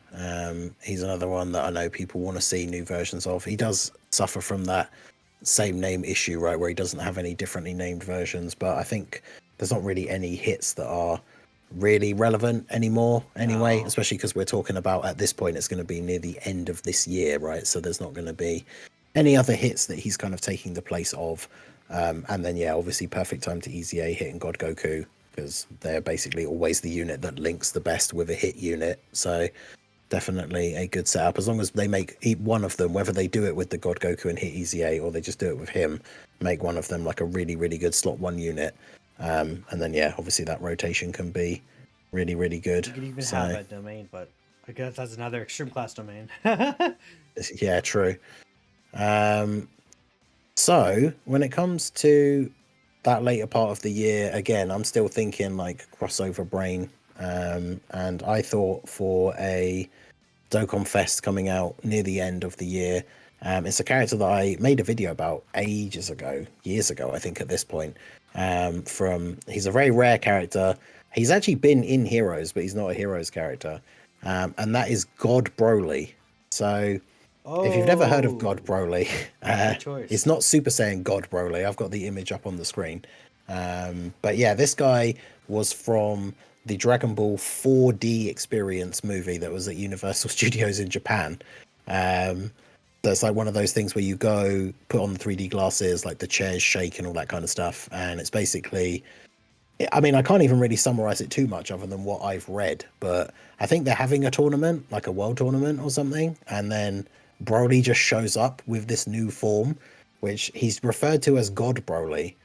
He's another one that I know people want to see new versions of. He does suffer from that same name issue, right, where he doesn't have any differently named versions, but I think there's not really any hits that are really relevant anymore anyway, No. especially because we're talking about at this point it's going to be near the end of this year, right? So there's not going to be any other hits that he's kind of taking the place of. And then, yeah, obviously Perfect Time to Easy A hitting God Goku because they're basically always the unit that links the best with a hit unit. So definitely a good setup as long as they make one of them, whether they do it with the God Goku and hit Easy A or they just do it with him, make one of them like a really, really good slot one unit. And then, yeah, obviously that rotation can be really, really good. You could even have So, a domain, but I guess that's another extreme class domain. yeah, true. Um, so when it comes to that later part of the year, again, I'm still thinking like crossover brain. And I thought for a Dokkan Fest coming out near the end of the year, it's a character that I made a video about ages ago, years ago, I think at this point. He's a very rare character. He's actually been in Heroes, but he's not a Heroes character. And that is God Broly. So if you've never heard of God Oh, Broly, good it's choice. not Super Saiyan God Broly. I've got the image up on the screen. But yeah, this guy was from the Dragon Ball 4D experience movie that was at Universal Studios in Japan. Um, that's like one of those things where you go put on the 3D glasses, like the chairs shake and all that kind of stuff. And it's basically, I mean, I can't even really summarize it too much other than what I've read, but I think they're having a tournament, like a world tournament or something. And then Broly just shows up with this new form, which he's referred to as God Broly.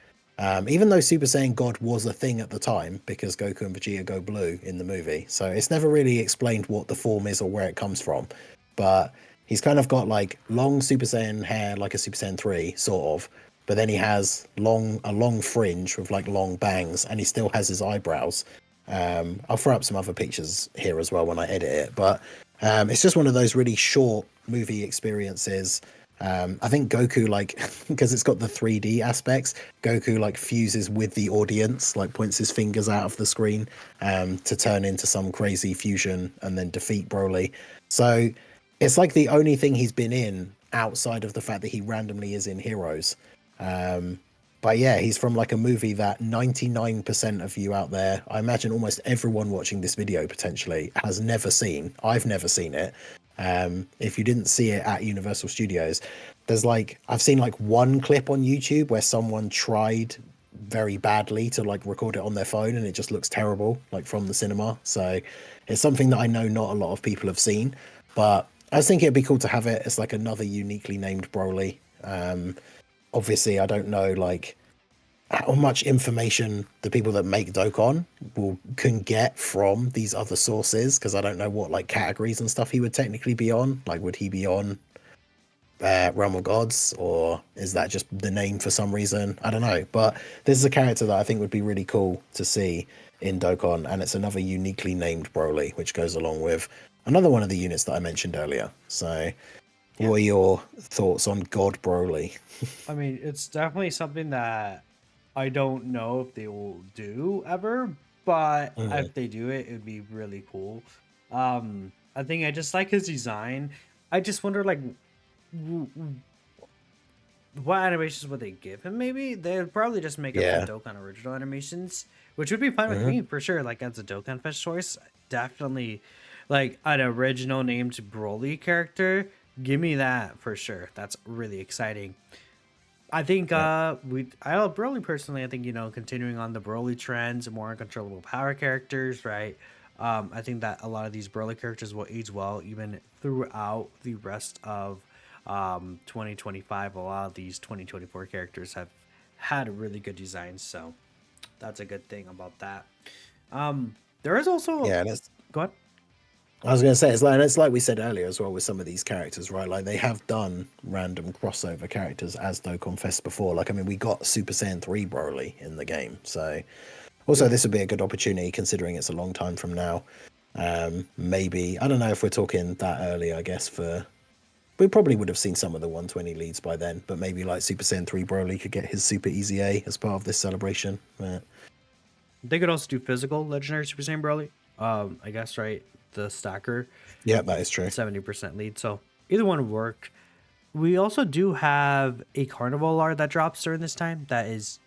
Even though Super Saiyan God was a thing at the time because Goku and Vegeta go blue in the movie. So it's never really explained what the form is or where it comes from. But he's kind of got like long Super Saiyan hair, like a Super Saiyan 3, sort of. But then he has a long fringe with like long bangs, and he still has his eyebrows. I'll throw up some other pictures here as well when I edit it. But it's just one of those really short movie experiences. I think Goku, like, because it's got the 3D aspects, Goku like fuses with the audience, like points his fingers out of the screen to turn into some crazy fusion and then defeat Broly. So it's like the only thing he's been in outside of the fact that he randomly is in Heroes. But yeah, he's from like a movie that 99% of you out there, I imagine almost everyone watching this video potentially has never seen. I've never seen it. If you didn't see it at Universal Studios, there's like, I've seen like one clip on YouTube where someone tried very badly to like record it on their phone and it just looks terrible, like from the cinema. So it's something that I know not a lot of people have seen, but I just think it'd be cool to have it as like another uniquely named Broly. Obviously, I don't know like how much information the people that make Dokkan can get from these other sources, because I don't know what like categories and stuff he would technically be on. Like, would he be on Realm of Gods, or is that just the name for some reason? I don't know. But this is a character that I think would be really cool to see in Dokkan, and it's another uniquely named Broly, which goes along with another one of the units that I mentioned earlier. So, Yeah. what are your thoughts on God Broly? I mean, it's definitely something that I don't know if they will do ever, but Mm, if they do it, it would be really cool. I think I just like his design. I just wonder, like, w- w- what animations would they give him? Maybe they'd probably just make up some yeah. Dokkan original animations, which would be fine with Hmm. me for sure. Like as a Dokkan Fest choice, definitely, like an original named Broly character. Give me that for sure. That's really exciting. I think Yeah. I Broly personally, I think, continuing on the Broly trends, more uncontrollable power characters, right? I think that a lot of these Broly characters will age well even throughout the rest of 2025. A lot of these 2024 characters have had really good designs, so that's a good thing about that. There is also Yeah, that's go ahead. I was going to say, it's like we said earlier as well with some of these characters, right? Like they have done random crossover characters as Dokkan Fest before. Like, I mean, we got Super Saiyan 3 Broly in the game. So also Yeah. this would be a good opportunity considering it's a long time from now. Maybe, I don't know if we're talking that early, I guess, for we probably would have seen some of the 120 leads by then, but maybe like Super Saiyan 3 Broly could get his Super Easy A as part of this celebration. They could also do physical legendary Super Saiyan Broly. I guess right, the stacker Yeah, that is true. 70% lead. So either one would work. We also do have a carnival art that drops during this time that is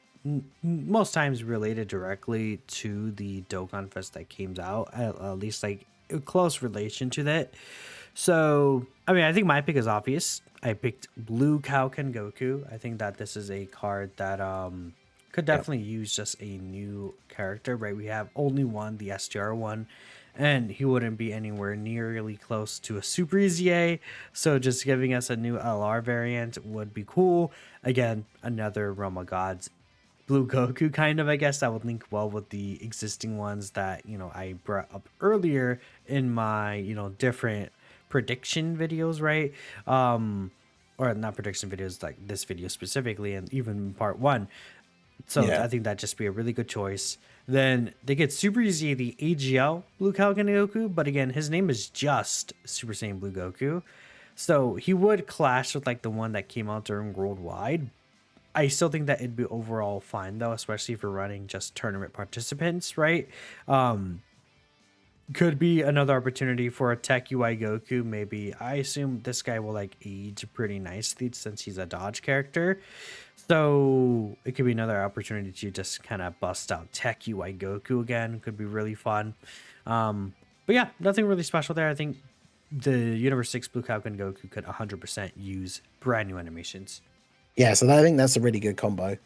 most times related directly to the Dokkan Fest that came out, at least like a close relation to that. So, I mean, I think my pick is obvious. I picked Blue Kauken Goku. I think that this is a card that could Yeah. definitely use just a new character, right? We have only one, the STR one, and he wouldn't be anywhere nearly close to a Super Easy A. So just giving us a new LR variant would be cool. Again, another Realm of Gods Blue Goku kind of, I guess that would link well with the existing ones that, I brought up earlier in my, different prediction videos, right? Or not prediction videos, like this video specifically, and even part one. So Yeah. I think that'd just be a really good choice. Then they get Super Easy, the AGL Blue Kaioken Goku, but again, his name is just Super Saiyan Blue Goku. So he would clash with like the one that came out during Worldwide. I still think that it'd be overall fine though, especially if you're running just tournament participants, right? Could be another opportunity for a Tech UI Goku. Maybe I assume this guy will like age pretty nicely since he's a dodge character. So it could be another opportunity to just kind of bust out Tech UI Goku again. Could be really fun. But yeah, nothing really special there. I think the Universe 6 Blue Kaioken Goku could 100% use brand new animations. Yeah, so I think that's a really good combo.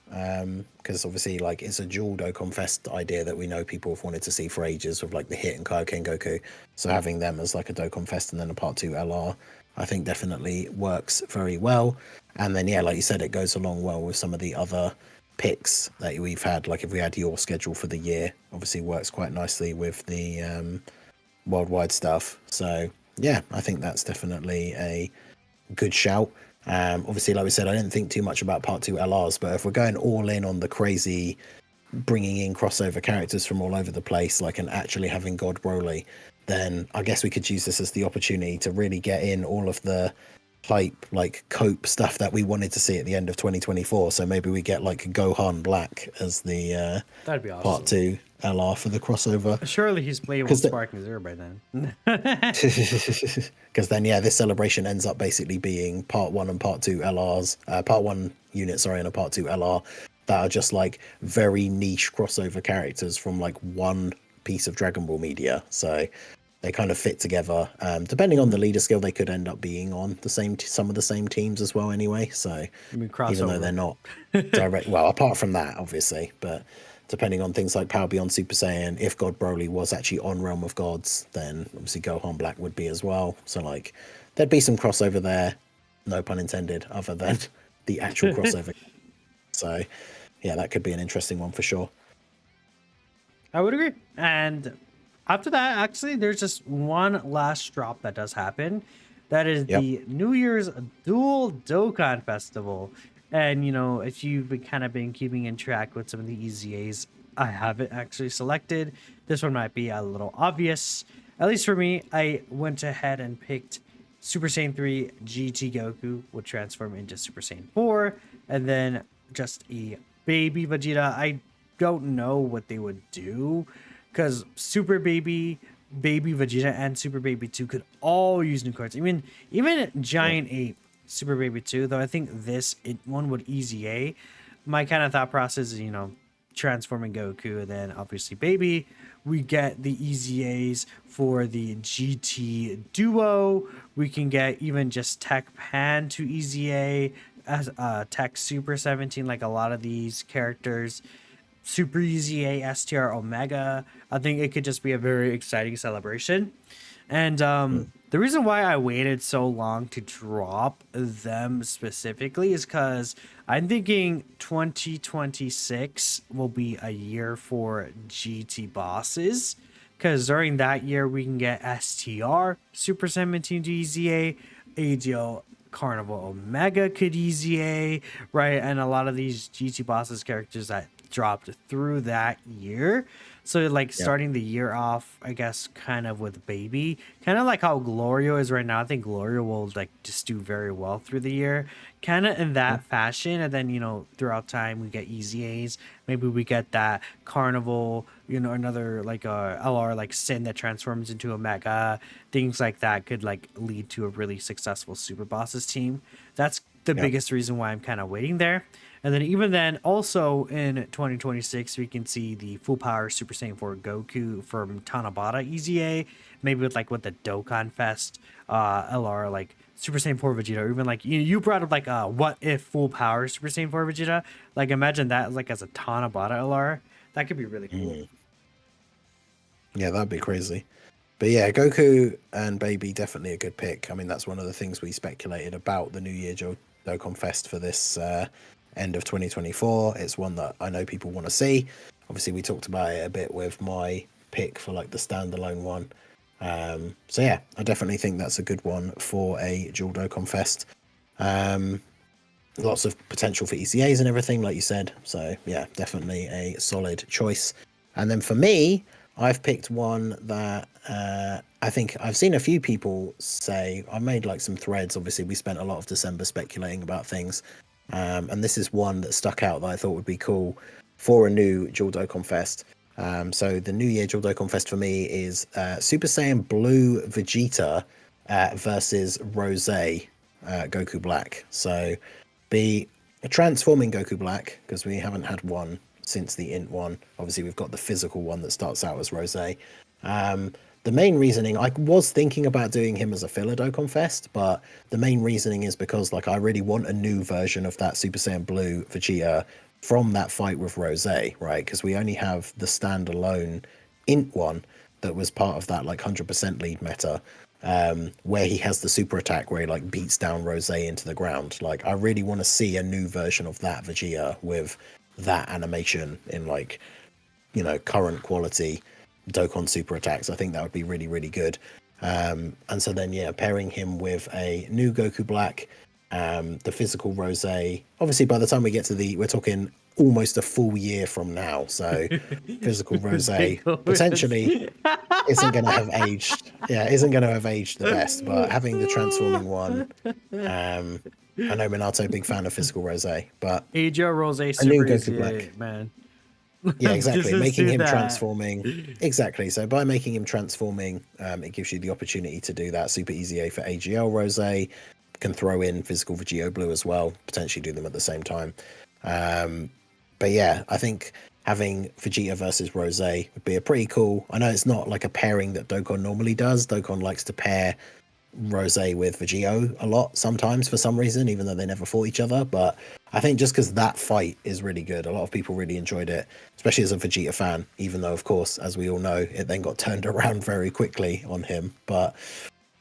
Because obviously, like, it's a dual Dokkan Fest idea that we know people have wanted to see for ages with like the Hit and Kaioken Goku. So having them as like a Dokkan Fest and then a Part 2 LR, I think definitely works very well. And then yeah, like you said, it goes along well with some of the other picks that we've had. Like if we had your schedule for the year, obviously works quite nicely with the worldwide stuff. So yeah, I think that's definitely a good shout. Obviously, like we said, I didn't think too much about Part 2 LRs, but if we're going all in on the crazy bringing in crossover characters from all over the place, like and actually having God Broly, then I guess we could use this as the opportunity to really get in all of the hype, like cope stuff that we wanted to see at the end of 2024. So maybe we get like Gohan Black as the That'd be Part awesome. 2 LR for the crossover. Surely he's playable with Because Sparking Zero by then. because then yeah, this celebration ends up basically being part 1 and part 2 LRs, part 1 unit, sorry, and a part 2 LR that are just like very niche crossover characters from like one piece of Dragon Ball media. So they kind of fit together. Depending on the leader skill, they could end up being on the same some of the same teams as well anyway. So I mean, even though they're crossover. not direct, well, apart from that obviously, but depending on things like Power Beyond Super Saiyan, if God Broly was actually on Realm of Gods, then obviously Gohan Black would be as well. So like there'd be some crossover there, no pun intended, other than the actual crossover. So yeah, that could be an interesting one for sure. I would agree. And after that, actually, there's just one last drop that does happen. That is Yep. the New Year's Dual Dokkan Festival. And, you know, if you've been kind of been keeping in track with some of the EZAs, I haven't actually selected. This one might be a little obvious. At least for me, I went ahead and picked Super Saiyan 3 GT Goku would transform into Super Saiyan 4, and then just a baby Vegeta. I don't know what they would do because Super Baby, Baby Vegeta, and Super Baby 2 could all use new cards. Even Yeah. Giant Ape, Super Baby 2, though I think one would EZA. My kind of thought process is, you know, transforming Goku, and then obviously Baby. We get the EZAs for the GT Duo. We can get even just Tech Pan to EZA as Tech Super 17, like a lot of these characters. Super EZA STR Omega. I think it could just be a very exciting celebration. And Mm. the reason why I waited so long to drop them specifically is because I'm thinking 2026 will be a year for GT bosses. Because during that year, we can get STR, Super 17 to EZA, ADO Carnival Omega could EZA, right? And a lot of these GT bosses characters that dropped through that year. So like Yep. starting the year off, I guess, kind of with Baby, kind of like how Glorio is right now. I think Glorio will like just do very well through the year, kind of in Mm. that fashion. And then, you know, throughout time we get EZAs. Maybe we get that Carnival, you know, another like a LR like Sin that transforms into a Mega. Things like that could like lead to a really successful Super Bosses team. That's the Yep. biggest reason why I'm kind of waiting there. And then even then, also in 2026, we can see the full power Super Saiyan 4 Goku from Tanabata EZA, maybe with the Dokkan Fest LR, like Super Saiyan 4 Vegeta, or even like you brought up like what if full power Super Saiyan 4 Vegeta? Like imagine that like as a Tanabata LR. That could be really cool. Mm. Yeah, that'd be crazy. But yeah, Goku and Baby definitely a good pick. I mean, that's one of the things we speculated about the New Year Dokkan Fest for this end of 2024. It's one that I know people want to see. Obviously, we talked about it a bit with my pick for like the standalone one. So yeah, I definitely think that's a good one for a dual Dokkan Fest. Lots of potential for ECAs and everything, like you said. So yeah, definitely a solid choice. And then for me, I've picked one that I think I've seen a few people say. I made like some threads. Obviously, we spent a lot of December speculating about things, and this is one that stuck out that I thought would be cool for a new Dual Dokkan Fest. So the New Year Dual Dokkan Fest for me is Super Saiyan Blue Vegeta versus Rose Goku Black. So be transforming Goku Black, because we haven't had one since the int one. Obviously, we've got the physical one that starts out as Rose. The main reasoning, I was thinking about doing him as a filler Dokkan Fest, but the main reasoning is because like I really want a new version of that Super Saiyan Blue Vegeta from that fight with Rose, right? Because we only have the standalone int one that was part of that like 100% lead meta, where he has the super attack where he like beats down Rose into the ground. Like I really want to see a new version of that Vegeta with that animation in like, you know, current quality Dokkan super attacks. I think that would be really, really good. And so then, yeah, pairing him with a new Goku Black, the physical Rose. Obviously, by the time we get to we're talking almost a full year from now. So physical Rose potentially isn't going to have aged. Yeah, isn't going to have aged the best. But having the transforming one, I know Minato, big fan of physical Rose, but AJ Rose a new super Goku easy, Black. man. Yeah, Just exactly. to Making do him that. transforming. Exactly. So by making him transforming, it gives you the opportunity to do that super easy A for AGL Rose. Can throw in physical Vegito Blue as well, potentially do them at the same time. But yeah, I think having Vegeta versus Rose would be a pretty cool. I know it's not like a pairing that Dokkan normally does. Dokkan likes to pair Rose with Vegito a lot sometimes for some reason, even though they never fought each other. But I think just because that fight is really good, a lot of people really enjoyed it, especially as a Vegeta fan, even though, of course, as we all know, it then got turned around very quickly on him. But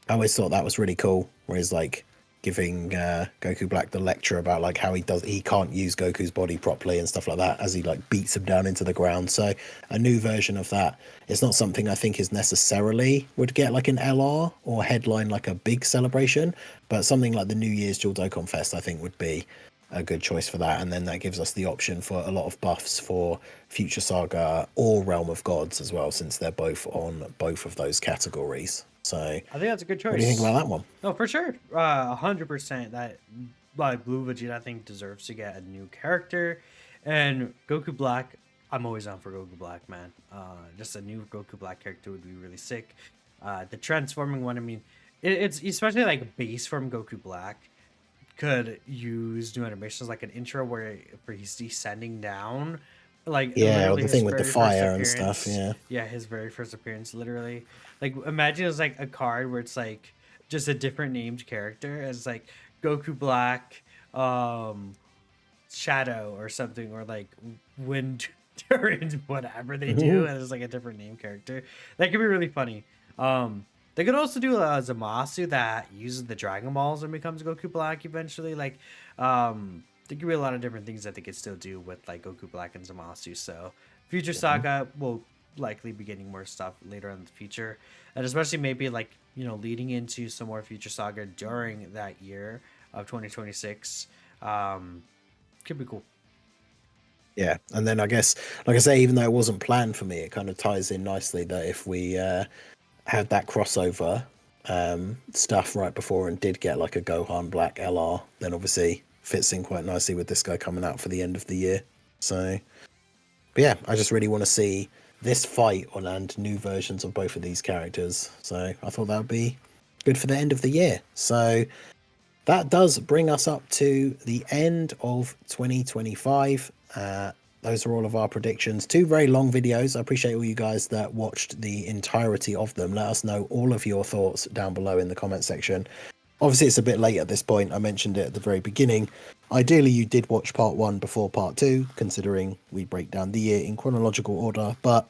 I always thought that was really cool. Whereas, like, giving Goku Black the lecture about like how he can't use Goku's body properly and stuff like that as he like beats him down into the ground. So a new version of that. It's not something I think is necessarily would get like an LR or headline like a big celebration, but something like the New Year's dual Dokkan Fest I think would be a good choice for that. And then that gives us the option for a lot of buffs for Future Saga or Realm of Gods as well, since they're both on both of those categories. So I think that's a good choice. what do you think about that one? No, for sure. 100% that like Blue Vegeta I think deserves to get a new character. And Goku Black, I'm always on for Goku Black, man. Just a new Goku Black character would be really sick. The transforming one, I mean, it's especially like base from Goku Black could use new animations like an intro where he's descending down, like Yeah, or literally the his thing with the very first fire and stuff. appearance. Yeah. Yeah, his very first appearance, literally. Like imagine it's like a card where it's like just a different named character as like Goku Black, Shadow or something, or like Wind Turret, whatever they do, and it's like a different name character. That could be really funny. They could also do a Zamasu that uses the Dragon Balls and becomes Goku Black eventually. Like, there could be a lot of different things that they could still do with like Goku Black and Zamasu. So, Future Saga will likely be getting more stuff later in the future, and especially maybe like leading into some more Future Saga during that year of 2026. Could be cool. Yeah, and then I guess, like I say, even though it wasn't planned for me, it kind of ties in nicely that if we had that crossover stuff right before and did get like a Gohan Black LR, then obviously fits in quite nicely with this guy coming out for the end of the year. So, but yeah, I just really want to see this fight on and new versions of both of these characters. So I thought that would be good for the end of the year. So that does bring us up to the end of 2025. Those are all of our predictions. 2 very long videos. I appreciate all you guys that watched the entirety of them. Let us know all of your thoughts down below in the comment section. Obviously, it's a bit late at this point. I mentioned it at the very beginning. Ideally, you did watch part 1 before part 2, considering we break down the year in chronological order. But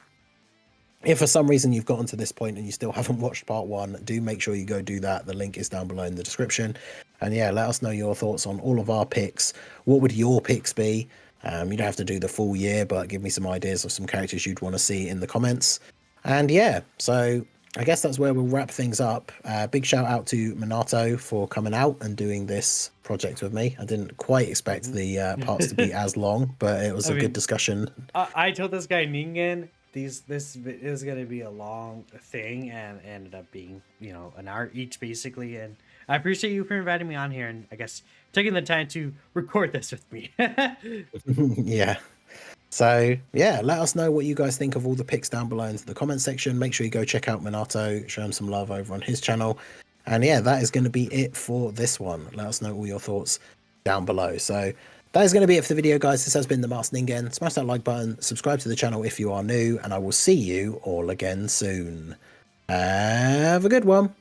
if for some reason you've gotten to this point and you still haven't watched part 1, do make sure you go do that. The link is down below in the description. And yeah, let us know your thoughts on all of our picks. What would your picks be? You don't have to do the full year, but give me some ideas of some characters you'd want to see in the comments. And yeah, so I guess that's where we'll wrap things up. Big shout out to Minato for coming out and doing this project with me. I didn't quite expect the parts to be as long, but it was a good discussion. I told this guy Ningen this is gonna be a long thing, and ended up being an hour each basically. And I appreciate you for inviting me on here, and I guess taking the time to record this with me. Yeah. So yeah, let us know what you guys think of all the picks down below into the comment section. Make sure you go check out Minato, show him some love over on his channel. And yeah, that is going to be it for this one. Let us know all your thoughts down below. So that is going to be it for the video, guys. This has been the Masked Ningen. Smash that like button, subscribe to the channel if you are new, and I will see you all again soon. Have a good one.